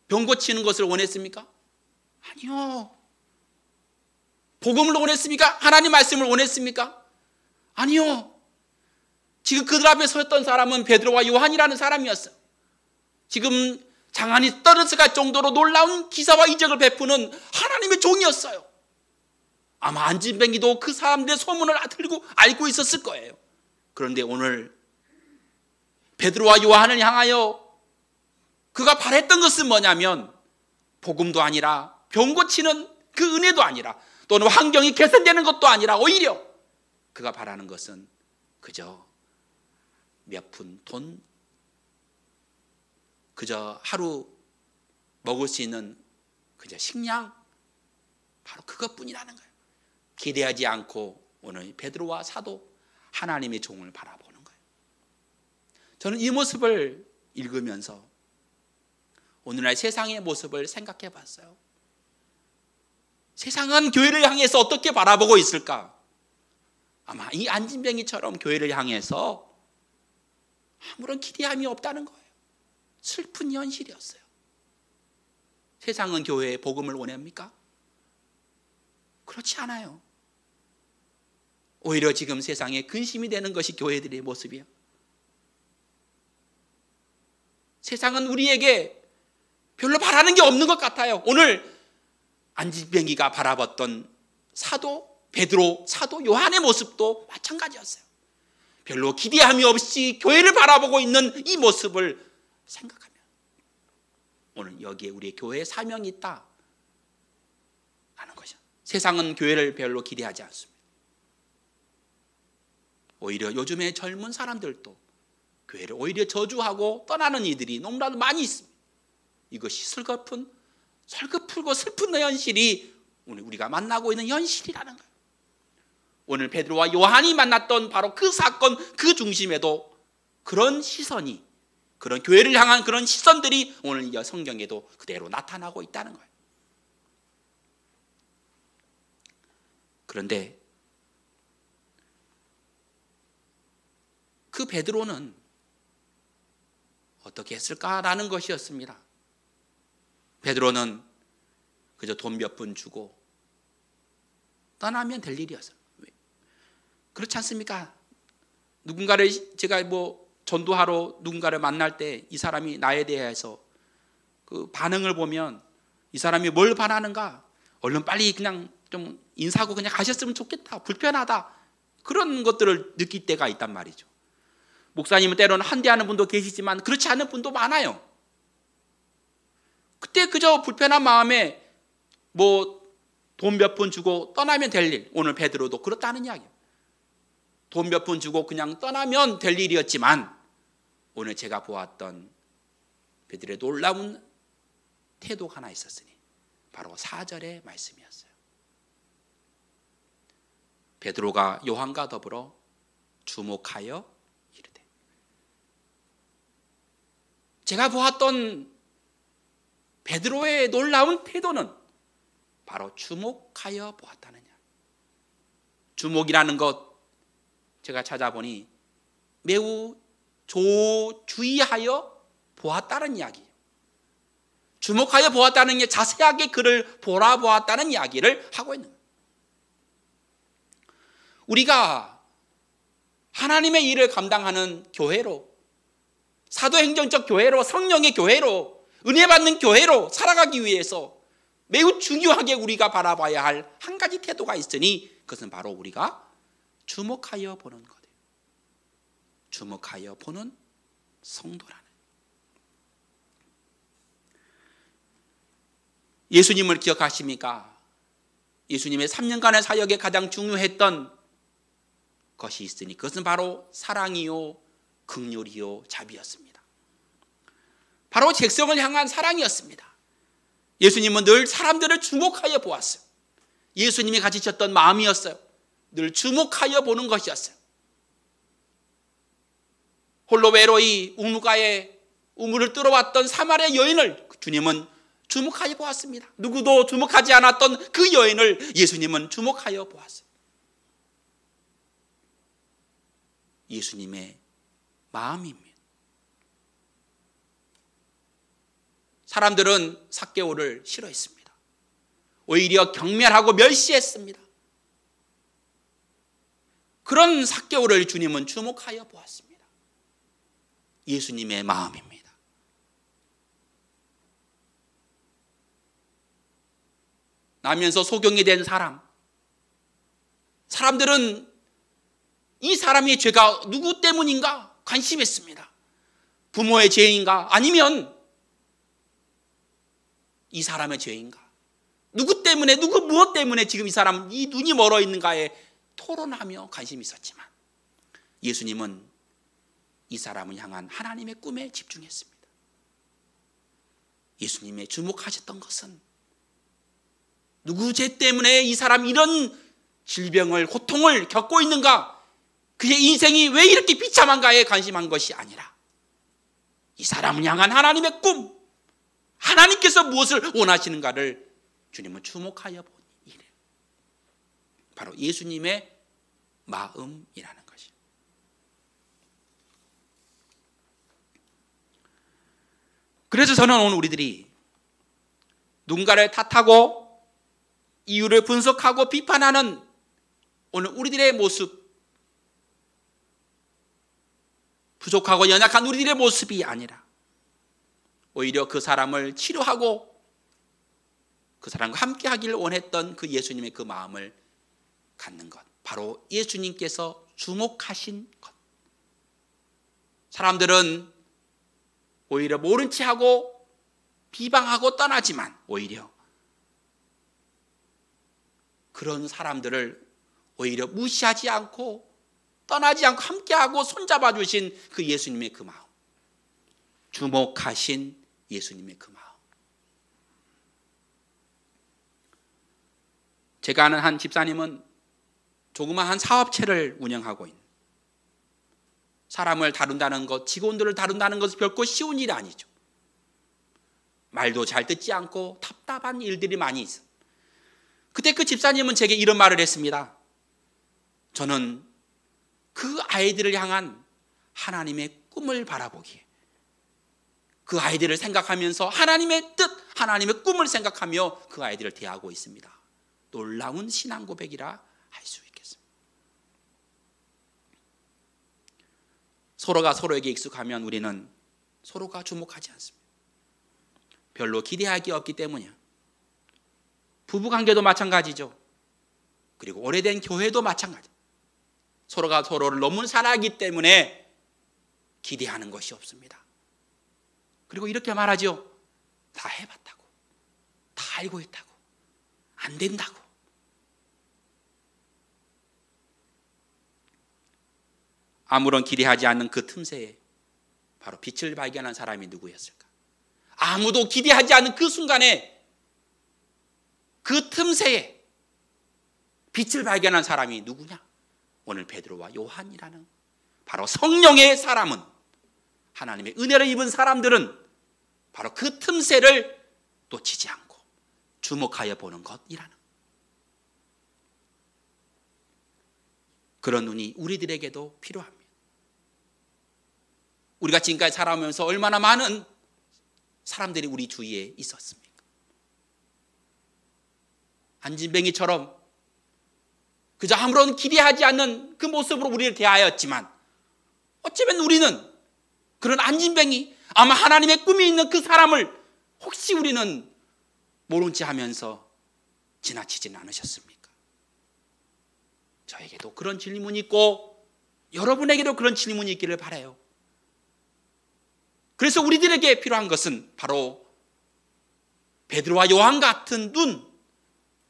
[SPEAKER 3] 병 고치는 것을 원했습니까? 아니요. 복음을 원했습니까? 하나님 말씀을 원했습니까? 아니요. 지금 그들 앞에 섰던 사람은 베드로와 요한이라는 사람이었어요. 지금 장안이 떨어져갈 정도로 놀라운 기사와 이적을 베푸는 하나님의 종이었어요. 아마 안진뱅이도 그 사람들의 소문을 알고 있었을 거예요. 그런데 오늘 베드로와 요한을 향하여 그가 바랬던 것은 뭐냐면 복음도 아니라 병 고치는 그 은혜도 아니라 또는 환경이 개선되는 것도 아니라 오히려 그가 바라는 것은 그저 몇 푼 돈, 그저 하루 먹을 수 있는 그저 식량, 바로 그것뿐이라는 거예요. 기대하지 않고 오늘 베드로와 사도 하나님의 종을 바라보는 거예요. 저는 이 모습을 읽으면서 오늘날 세상의 모습을 생각해 봤어요. 세상은 교회를 향해서 어떻게 바라보고 있을까? 아마 이 안진뱅이처럼 교회를 향해서 아무런 기대함이 없다는 거예요. 슬픈 현실이었어요. 세상은 교회에 복음을 원합니까? 그렇지 않아요. 오히려 지금 세상에 근심이 되는 것이 교회들의 모습이에요. 세상은 우리에게 별로 바라는 게 없는 것 같아요. 오늘 안진뱅이가 바라봤던 사도 베드로, 사도 요한의 모습도 마찬가지였어요. 별로 기대함이 없이 교회를 바라보고 있는 이 모습을 생각하면 오늘 여기에 우리의 교회의 사명이 있다 하는 것이죠. 세상은 교회를 별로 기대하지 않습니다. 오히려 요즘의 젊은 사람들도 교회를 오히려 저주하고 떠나는 이들이 너무나도 많이 있습니다. 이것이 설거풀고 슬픈 현실이 우리가 만나고 있는 현실이라는 거예요. 오늘 베드로와 요한이 만났던 바로 그 사건 그 중심에도 그런 시선이, 그런 교회를 향한 그런 시선들이 오늘 이 성경에도 그대로 나타나고 있다는 거예요. 그런데 그 베드로는 어떻게 했을까라는 것이었습니다. 베드로는 그저 돈 몇 푼 주고 떠나면 될 일이었어요. 그렇지 않습니까? 누군가를 제가 전도하러 누군가를 만날 때 이 사람이 나에 대해서 그 반응을 보면 이 사람이 뭘 바라는가? 얼른 빨리 그냥 좀 인사하고 그냥 가셨으면 좋겠다. 불편하다. 그런 것들을 느낄 때가 있단 말이죠. 목사님은 때로는 한대하는 분도 계시지만 그렇지 않은 분도 많아요. 그때 그저 불편한 마음에 돈 몇 푼 주고 떠나면 될 일. 오늘 베드로도 그렇다는 이야기예요. 돈 몇 푼 주고 그냥 떠나면 될 일이었지만 오늘 제가 보았던 베드로의 놀라운 태도가 하나 있었으니 바로 4절의 말씀이었어요. 베드로가 요한과 더불어 주목하여 이르되. 제가 보았던 베드로의 놀라운 태도는 바로 주목하여 보았다는 이야기. 주목이라는 것 제가 찾아보니 매우 주의하여 보았다는 이야기예요. 주목하여 보았다는 게 자세하게 그를 보아보았다는 이야기를 하고 있는 거예요. 우리가 하나님의 일을 감당하는 교회로, 사도행정적 교회로, 성령의 교회로, 은혜 받는 교회로 살아가기 위해서 매우 중요하게 우리가 바라봐야 할 한 가지 태도가 있으니 그것은 바로 우리가 주목하여 보는 거예요. 주목하여 보는 성도라는. 예수님을 기억하십니까? 예수님의 3년간의 사역에 가장 중요했던 것이 있으니 그것은 바로 사랑이요 긍휼이요 자비였습니다. 바로 백성을 향한 사랑이었습니다. 예수님은 늘 사람들을 주목하여 보았어요. 예수님이 가지셨던 마음이었어요. 늘 주목하여 보는 것이었어요. 홀로 외로이 우물가에 우물을 뚫어왔던 사마리아 여인을 주님은 주목하여 보았습니다. 누구도 주목하지 않았던 그 여인을 예수님은 주목하여 보았어요. 예수님의 마음입니다. 사람들은 삭개오를 싫어했습니다. 오히려 경멸하고 멸시했습니다. 그런 삭개오를 주님은 주목하여 보았습니다. 예수님의 마음입니다. 나면서 소경이 된 사람들은 이 사람의 죄가 누구 때문인가 관심했습니다. 부모의 죄인가 아니면 이 사람의 죄인가, 누구 때문에, 무엇 때문에 지금 이 사람 이 눈이 멀어 있는가에 토론하며 관심이 있었지만 예수님은 이 사람을 향한 하나님의 꿈에 집중했습니다. 예수님의 주목하셨던 것은 누구 죄 때문에 이 사람 이런 질병을, 고통을 겪고 있는가, 그의 인생이 왜 이렇게 비참한가에 관심한 것이 아니라 이 사람을 향한 하나님의 꿈, 하나님께서 무엇을 원하시는가를 주님은 주목하여 본 일이에요. 바로 예수님의 마음이라는 것이에요. 그래서 저는 오늘 우리들이 누군가를 탓하고 이유를 분석하고 비판하는 오늘 우리들의 모습, 부족하고 연약한 우리들의 모습이 아니라 오히려 그 사람을 치료하고 그 사람과 함께 하기를 원했던 그 예수님의 그 마음을 갖는 것, 바로 예수님께서 주목하신 것. 사람들은 오히려 모른 채 하고 비방하고 떠나지만 오히려 그런 사람들을 오히려 무시하지 않고 떠나지 않고 함께하고 손잡아 주신 그 예수님의 그 마음, 주목하신 예수님의 그 마음. 제가 아는 한 집사님은 조그마한 한 사업체를 운영하고 있는, 사람을 다룬다는 것, 직원들을 다룬다는 것은 결코 쉬운 일이 아니죠. 말도 잘 듣지 않고 답답한 일들이 많이 있어. 그때 그 집사님은 제게 이런 말을 했습니다. 저는 그 아이들을 향한 하나님의 꿈을 바라보기에 그 아이들을 생각하면서 하나님의 뜻, 하나님의 꿈을 생각하며 그 아이들을 대하고 있습니다. 놀라운 신앙 고백이라 할 수 있겠습니다. 서로가 서로에게 익숙하면 우리는 서로가 주목하지 않습니다. 별로 기대할 게 없기 때문이야. 부부관계도 마찬가지죠. 그리고 오래된 교회도 마찬가지. 서로가 서로를 너무 사랑하기 때문에 기대하는 것이 없습니다. 그리고 이렇게 말하죠. 다 해봤다고, 다 알고 있다고, 안 된다고. 아무런 기대하지 않는 그 틈새에 바로 빛을 발견한 사람이 누구였을까? 아무도 기대하지 않는 그 순간에 그 틈새에 빛을 발견한 사람이 누구냐? 오늘 베드로와 요한이라는 바로 성령의 사람은, 하나님의 은혜를 입은 사람들은 바로 그 틈새를 놓치지 않고 주목하여 보는 것이라는, 그런 눈이 우리들에게도 필요합니다. 우리가 지금까지 살아오면서 얼마나 많은 사람들이 우리 주위에 있었습니까? 안진뱅이처럼 그저 아무런 기대하지 않는 그 모습으로 우리를 대하였지만, 어쩌면 우리는 그런 안진뱅이, 아마 하나님의 꿈이 있는 그 사람을 혹시 우리는 모른 체 하면서 지나치지는 않으셨습니까? 저에게도 그런 질문이 있고 여러분에게도 그런 질문이 있기를 바라요. 그래서 우리들에게 필요한 것은 바로 베드로와 요한 같은 눈,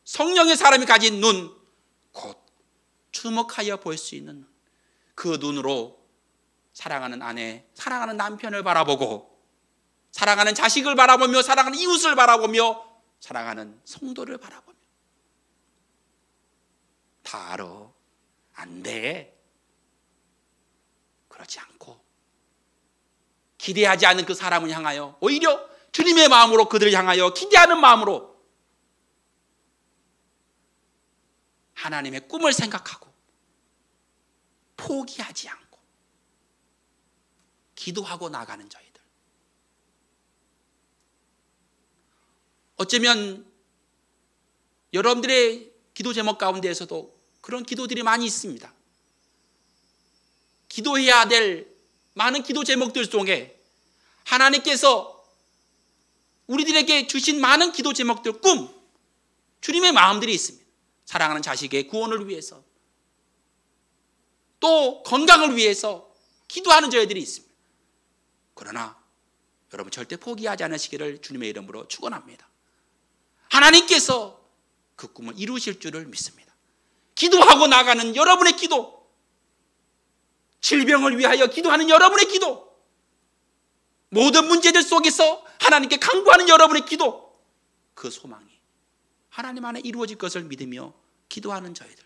[SPEAKER 3] 성령의 사람이 가진 눈, 곧 주목하여 볼 수 있는 눈. 그 눈으로 사랑하는 아내, 사랑하는 남편을 바라보고, 사랑하는 자식을 바라보며, 사랑하는 이웃을 바라보며, 사랑하는 성도를 바라보며, 다 알아, 안 돼, 그렇지 않고 기대하지 않는 그 사람을 향하여 오히려 주님의 마음으로 그들을 향하여 기대하는 마음으로 하나님의 꿈을 생각하고 포기하지 않고 기도하고 나가는 저희들. 어쩌면 여러분들의 기도 제목 가운데에서도 그런 기도들이 많이 있습니다. 기도해야 될 많은 기도 제목들 중에 하나님께서 우리들에게 주신 많은 기도 제목들, 꿈, 주님의 마음들이 있습니다. 사랑하는 자식의 구원을 위해서, 또 건강을 위해서 기도하는 저희들이 있습니다. 그러나 여러분 절대 포기하지 않으시기를 주님의 이름으로 축원합니다. 하나님께서 그 꿈을 이루실 줄을 믿습니다. 기도하고 나가는 여러분의 기도, 질병을 위하여 기도하는 여러분의 기도, 모든 문제들 속에서 하나님께 간구하는 여러분의 기도, 그 소망이 하나님 안에 이루어질 것을 믿으며 기도하는 저희들,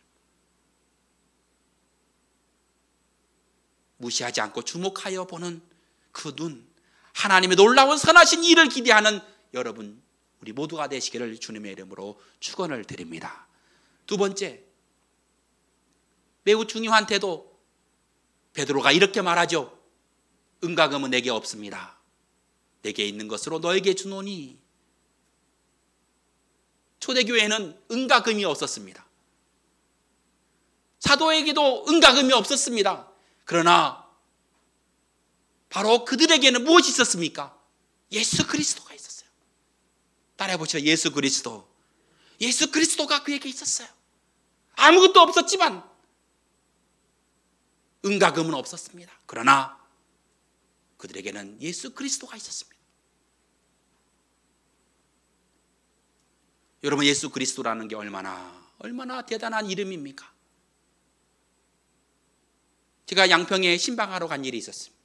[SPEAKER 3] 무시하지 않고 주목하여 보는 그 눈, 하나님의 놀라운 선하신 일을 기대하는 여러분, 우리 모두가 되시기를 주님의 이름으로 축원을 드립니다. 두 번째, 매우 중요한 태도, 베드로가 이렇게 말하죠. 은과 금은 내게 없습니다. 내게 있는 것으로 너에게 주노니. 초대교회에는 은과 금이 없었습니다. 사도에게도 은과 금이 없었습니다. 그러나 바로 그들에게는 무엇이 있었습니까? 예수 그리스도가 있었어요. 따라해보시죠. 예수 그리스도. 예수 그리스도가 그에게 있었어요. 아무것도 없었지만 은과 금은 없었습니다. 그러나 그들에게는 예수 그리스도가 있었습니다. 여러분, 예수 그리스도라는 게 얼마나 대단한 이름입니까? 제가 양평에 신방하러 간 일이 있었습니다.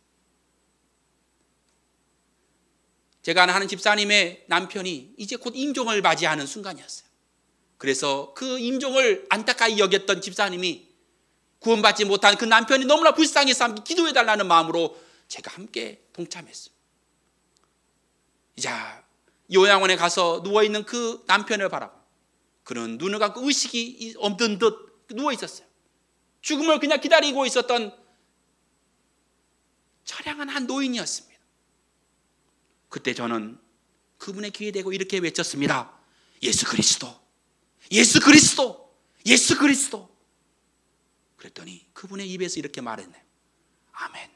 [SPEAKER 3] 제가 아는 집사님의 남편이 이제 곧 임종을 맞이하는 순간이었어요. 그래서 그 임종을 안타까이 여겼던 집사님이 구원받지 못한 그 남편이 너무나 불쌍해서 함께 기도해달라는 마음으로 제가 함께 동참했어요. 이제 요양원에 가서 누워있는 그 남편을 바라보, 그는 눈을 감고 의식이 없는 듯 누워있었어요. 죽음을 그냥 기다리고 있었던 처량한 한 노인이었습니다. 그때 저는 그분의 귀에 대고 이렇게 외쳤습니다. 예수 그리스도, 예수 그리스도, 예수 그리스도. 그랬더니 그분의 입에서 이렇게 말했네요. 아멘.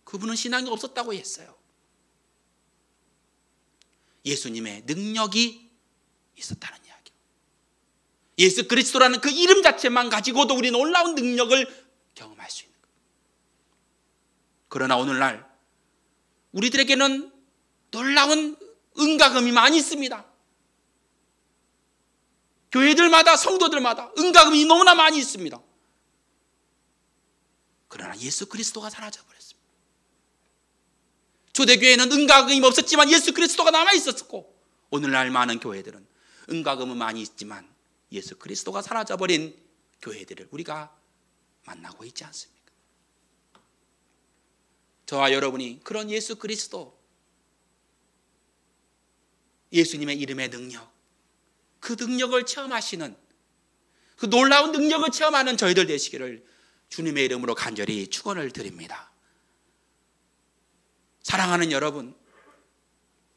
[SPEAKER 3] 그분은 신앙이 없었다고 했어요. 예수님의 능력이 있었다는 이야기. 예수 그리스도라는 그 이름 자체만 가지고도 우리는 놀라운 능력을 경험할 수 있는 거예요. 그러나 오늘날 우리들에게는 놀라운 은가금이 많이 있습니다. 교회들마다, 성도들마다 은가금이 너무나 많이 있습니다. 그러나 예수 그리스도가 사라져버렸습니다. 초대교회는 은가금이 없었지만 예수 그리스도가 남아있었고, 오늘날 많은 교회들은 은가금은 많이 있지만 예수 그리스도가 사라져버린 교회들을 우리가 만나고 있지 않습니까? 저와 여러분이 그런 예수 그리스도, 예수님의 이름의 능력, 그 능력을 체험하시는, 그 놀라운 능력을 체험하는 저희들 되시기를 주님의 이름으로 간절히 축원을 드립니다. 사랑하는 여러분,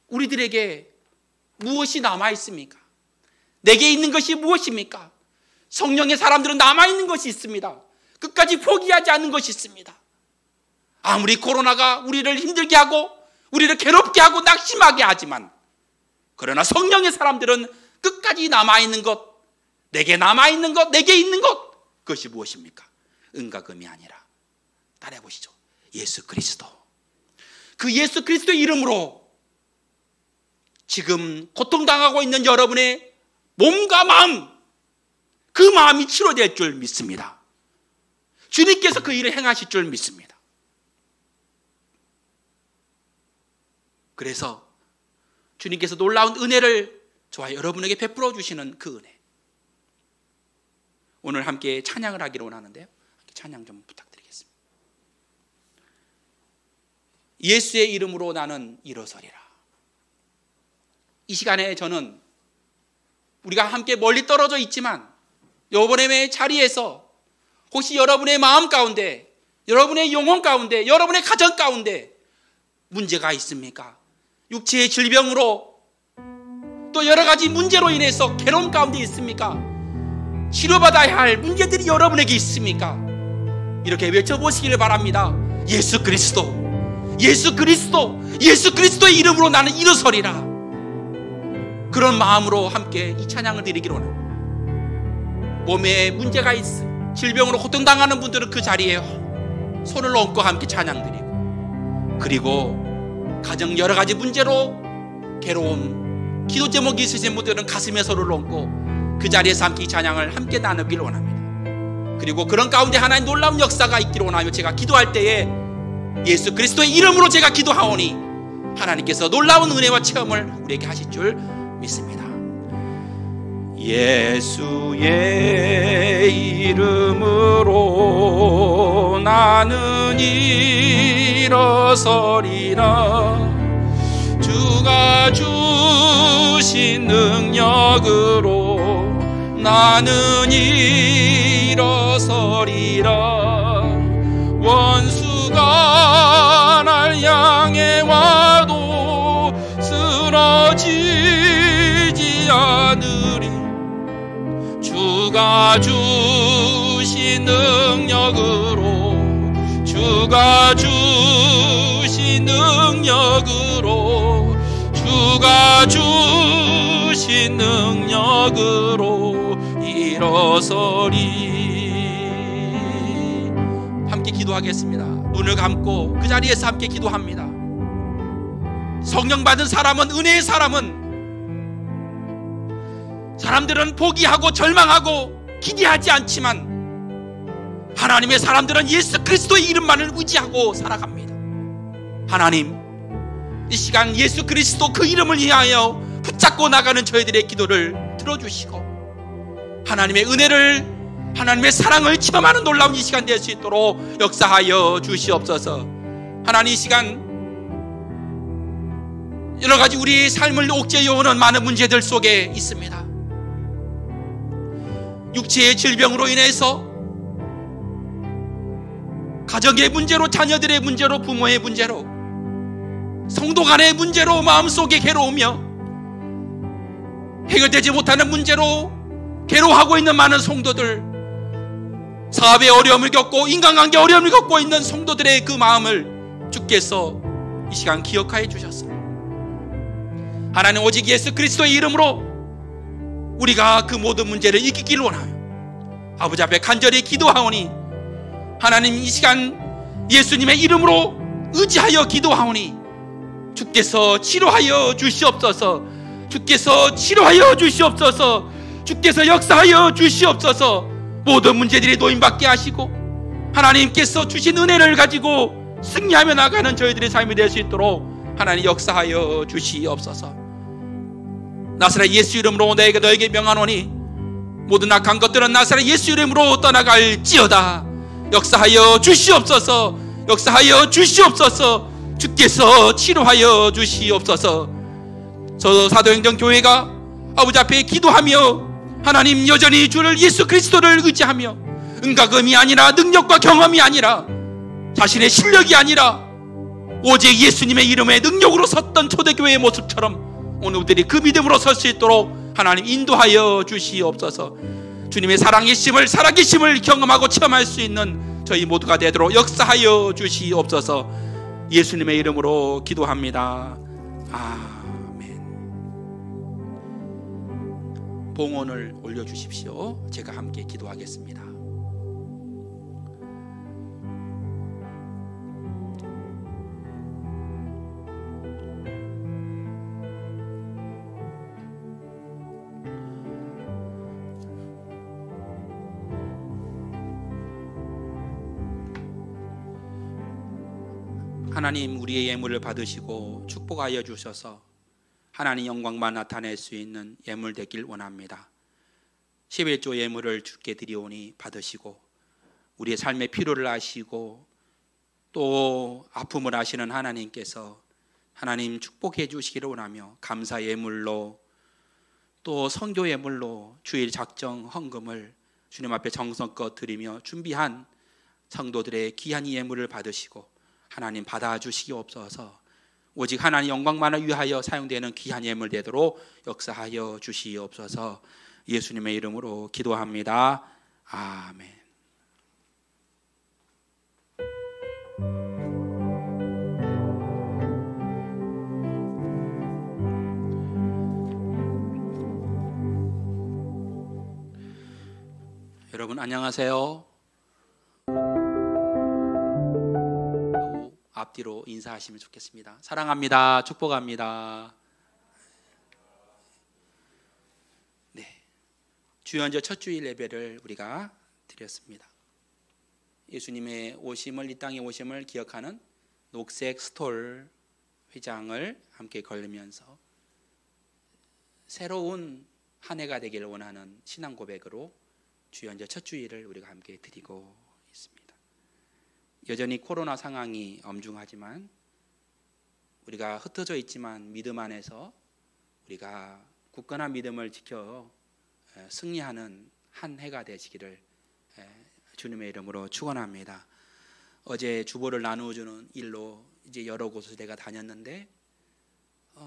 [SPEAKER 3] 우리들에게 무엇이 남아있습니까? 내게 있는 것이 무엇입니까? 성령의 사람들은 남아있는 것이 있습니다. 끝까지 포기하지 않는 것이 있습니다. 아무리 코로나가 우리를 힘들게 하고 우리를 괴롭게 하고 낙심하게 하지만, 그러나 성령의 사람들은 끝까지 남아있는 것, 내게 남아있는 것, 내게 있는 것, 그것이 무엇입니까? 은가금이 아니라 따라해보시죠. 예수 그리스도. 그 예수 그리스도의 이름으로 지금 고통당하고 있는 여러분의 몸과 마음, 그 마음이 치료될 줄 믿습니다. 주님께서 그 일을 행하실 줄 믿습니다. 그래서 주님께서 놀라운 은혜를 저와 여러분에게 베풀어 주시는 그 은혜, 오늘 함께 찬양을 하기로 원하는데요, 찬양 좀 부탁드리겠습니다. 예수의 이름으로 나는 일어서리라. 이 시간에 저는 우리가 함께 멀리 떨어져 있지만 이번의 자리에서 혹시 여러분의 마음 가운데, 여러분의 영혼 가운데, 여러분의 가정 가운데 문제가 있습니까? 육체의 질병으로, 또 여러 가지 문제로 인해서 괴로움 가운데 있습니까? 치료받아야 할 문제들이 여러분에게 있습니까? 이렇게 외쳐보시기를 바랍니다. 예수 그리스도, 예수 그리스도, 예수 그리스도의 이름으로 나는 일어서리라. 그런 마음으로 함께 이 찬양을 드리기로 합니다. 몸에 문제가 있어 질병으로 고통당하는 분들은 그 자리에 손을 얹고 함께 찬양 드리고, 그리고 가정 여러 가지 문제로 괴로움, 기도 제목이 있으신 분들은 가슴에 손을 얹고 그 자리에서 함께 이 찬양을 함께 나누기를 원합니다. 그리고 그런 가운데 하나의 놀라운 역사가 있기를 원하며, 제가 기도할 때에 예수 그리스도의 이름으로 제가 기도하오니 하나님께서 놀라운 은혜와 체험을 우리에게 하실 줄 믿습니다.
[SPEAKER 5] 예수의 이름으로 나는 일어서리라. 주가 주신 능력으로 나는 일어서리라. 원수가 날 향해 와도 쓰러지지 않으리. 주가 주신 능력으로, 주가 주신 능력으로, 주가 주신 능력으로 일어서리.
[SPEAKER 3] 함께 기도하겠습니다. 눈을 감고 그 자리에서 함께 기도합니다. 성령 받은 사람은, 은혜의 사람은, 사람들은 포기하고 절망하고 기대하지 않지만 하나님의 사람들은 예수 그리스도의 이름만을 의지하고 살아갑니다. 하나님, 이 시간 예수 그리스도 그 이름을 위하여 붙잡고 나가는 저희들의 기도를 들어주시고 하나님의 은혜를, 하나님의 사랑을 체험하는 놀라운 이 시간 될 수 있도록 역사하여 주시옵소서. 하나님, 이 시간 여러 가지 우리의 삶을 옥죄어오는 많은 문제들 속에 있습니다. 육체의 질병으로 인해서, 가정의 문제로, 자녀들의 문제로, 부모의 문제로, 성도 간의 문제로 마음속에 괴로우며 해결되지 못하는 문제로 괴로워하고 있는 많은 성도들, 사업에 어려움을 겪고 인간관계 어려움을 겪고 있는 성도들의 그 마음을 주께서 이 시간 기억하여 주셨습니다. 하나님, 오직 예수 그리스도의 이름으로 우리가 그 모든 문제를 이기기를 원하며 아버지 앞에 간절히 기도하오니, 하나님, 이 시간 예수님의 이름으로 의지하여 기도하오니 주께서 치료하여 주시옵소서. 주께서 치료하여 주시옵소서. 주께서 역사하여 주시옵소서. 모든 문제들이 노임받게 하시고 하나님께서 주신 은혜를 가지고 승리하며 나가는 저희들의 삶이 될 수 있도록 하나님 역사하여 주시옵소서. 나사렛 예수 이름으로 내가 너에게 명하노니 모든 악한 것들은 나사렛 예수 이름으로 떠나갈지어다. 역사하여 주시옵소서. 역사하여 주시옵소서. 주께서 치료하여 주시옵소서. 저 사도행전 교회가 아버지 앞에 기도하며 하나님 여전히 주를 예수 그리스도를 의지하며 은가금이 아니라 능력과 경험이 아니라 자신의 실력이 아니라 오직 예수님의 이름의 능력으로 섰던 초대교회의 모습처럼 오늘 우리들이 그 믿음으로 설 수 있도록 하나님 인도하여 주시옵소서. 주님의 살아계심을 경험하고 체험할 수 있는 저희 모두가 되도록 역사하여 주시옵소서. 예수님의 이름으로 기도합니다. 아멘. 봉헌을 올려주십시오. 제가 함께 기도하겠습니다. 하나님, 우리의 예물을 받으시고 축복하여 주셔서 하나님 영광만 나타낼 수 있는 예물 되길 원합니다. 11조 예물을 주께 드리오니 받으시고 우리의 삶의 필요를 아시고 또 아픔을 아시는 하나님께서 하나님 축복해 주시기를 원하며 감사 예물로 또 선교 예물로 주일 작정 헌금을 주님 앞에 정성껏 드리며 준비한 성도들의 귀한 예물을 받으시고 하나님 받아주시옵소서. 오직 하나님 영광만을 위하여 사용되는 귀한 예물 되도록 역사하여 주시옵소서. 예수님의 이름으로 기도합니다. 아멘. 여러분 안녕하세요. 앞뒤로 인사하시면 좋겠습니다. 사랑합니다. 축복합니다. 네, 주연절 첫 주일 예배를 우리가 드렸습니다. 예수님의 오심을, 이 땅에 오심을 기억하는 녹색 스톨 회장을 함께 걸으면서 새로운 한 해가 되기를 원하는 신앙 고백으로 주연절 첫 주일을 우리가 함께 드리고 있습니다. 여전히 코로나 상황이 엄중하지만 우리가 흩어져 있지만 믿음 안에서 우리가 굳건한 믿음을 지켜 승리하는 한 해가 되시기를 주님의 이름으로 축원합니다. 어제 주보를 나누어주는 일로 이제 여러 곳을 내가 다녔는데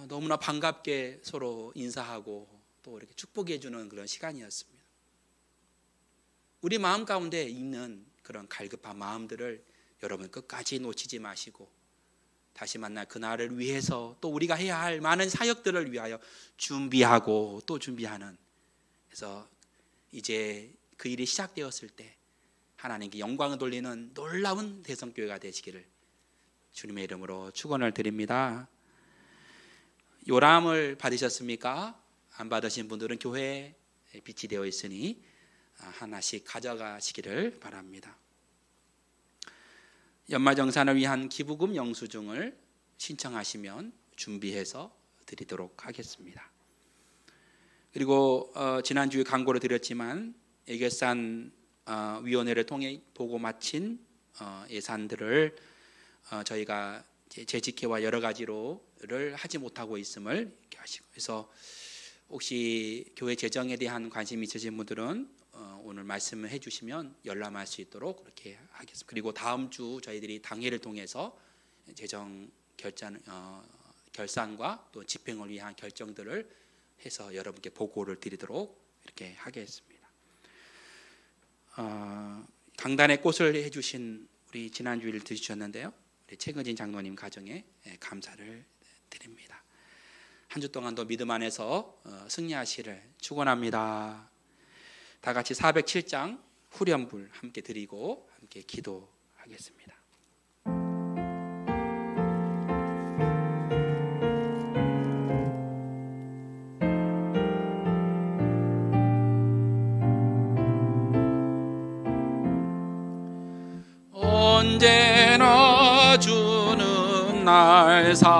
[SPEAKER 3] 너무나 반갑게 서로 인사하고 또 이렇게 축복해주는 그런 시간이었습니다. 우리 마음 가운데 있는 그런 갈급한 마음들을 여러분 끝까지 놓치지 마시고 다시 만날 그날을 위해서 또 우리가 해야 할 많은 사역들을 위하여 준비하고 또 준비하는, 그래서 이제 그 일이 시작되었을 때 하나님께 영광을 돌리는 놀라운 대성교회가 되시기를 주님의 이름으로 축원을 드립니다. 요람을 받으셨습니까? 안 받으신 분들은 교회에 빛이 되어 있으니 하나씩 가져가시기를 바랍니다. 연말정산을 위한 기부금 영수증을 신청하시면 준비해서 드리도록 하겠습니다. 그리고 지난주에 광고를 드렸지만 예결산 위원회를 통해 보고 마친 예산들을 저희가 재직회와 여러 가지로를 하지 못하고 있음을 이렇게 하시고, 그래서 혹시 교회 재정에 대한 관심이 있으신 분들은 오늘 말씀을 해주시면 열람할 수 있도록 그렇게 하겠습니다. 그리고 다음 주 저희들이 당회를 통해서 재정 결산과 또 집행을 위한 결정들을 해서 여러분께 보고를 드리도록 이렇게 하겠습니다. 강단의 꽃을 해주신 우리 지난주일 드셨는데요. 우리 최근진 장로님 가정에 감사를 드립니다. 한 주 동안도 믿음 안에서 승리하시를 축원합니다. 다 같이 407장 후렴불 함께 드리고 함께 기도하겠습니다.
[SPEAKER 5] 언제나 주는 날 사랑하사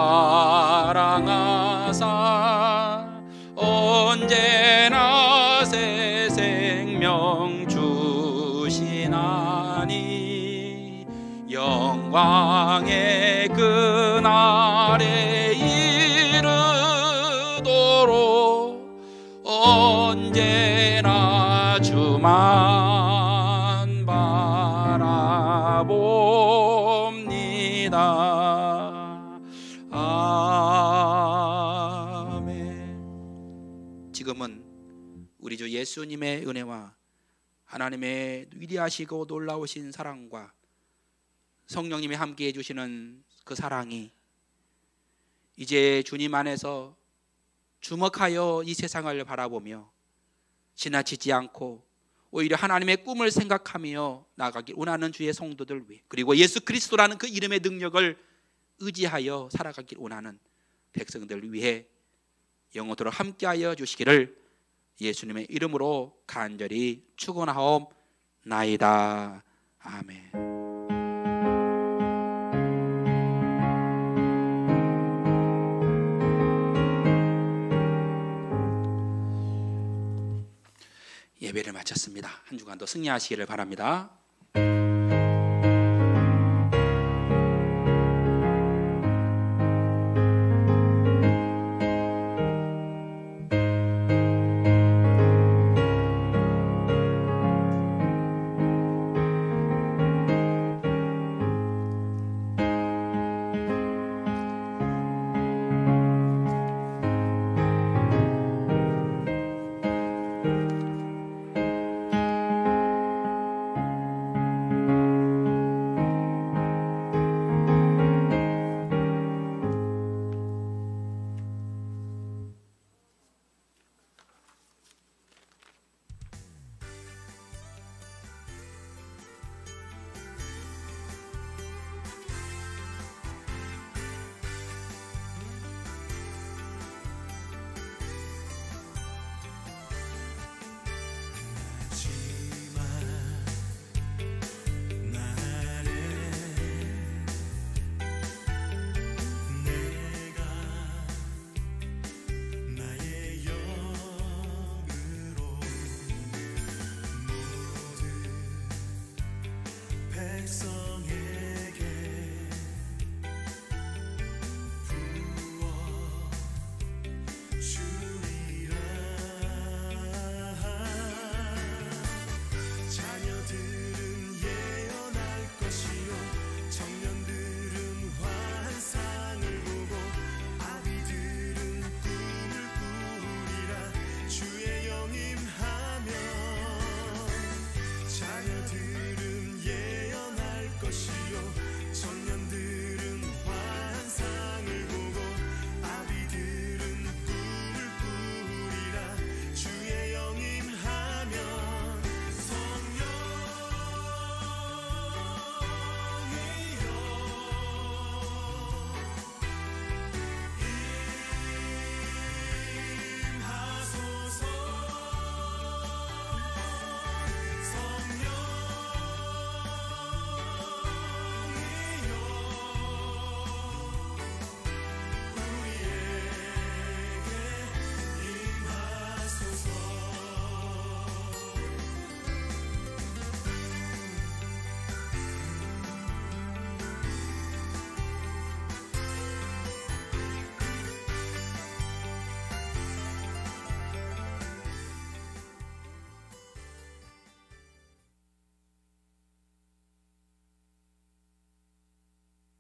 [SPEAKER 5] 언제나 새 생명 주시나니 영광의 그날에 이르도록 언제나 주만 바라봅니다. 아멘.
[SPEAKER 3] 지금은 우리 주 예수님의 은혜와 하나님의 위대하시고 놀라우신 사랑과 성령님이 함께 해주시는 그 사랑이 이제 주님 안에서 주목하여 이 세상을 바라보며 지나치지 않고 오히려 하나님의 꿈을 생각하며 나아가길 원하는 주의 성도들 위해, 그리고 예수 그리스도라는 그 이름의 능력을 의지하여 살아가길 원하는 백성들 위해 영원토록 함께하여 주시기를 예수님의 이름으로 간절히 축원하옵나이다. 아멘. 예배를 마쳤습니다. 한 주간도 승리하시기를 바랍니다.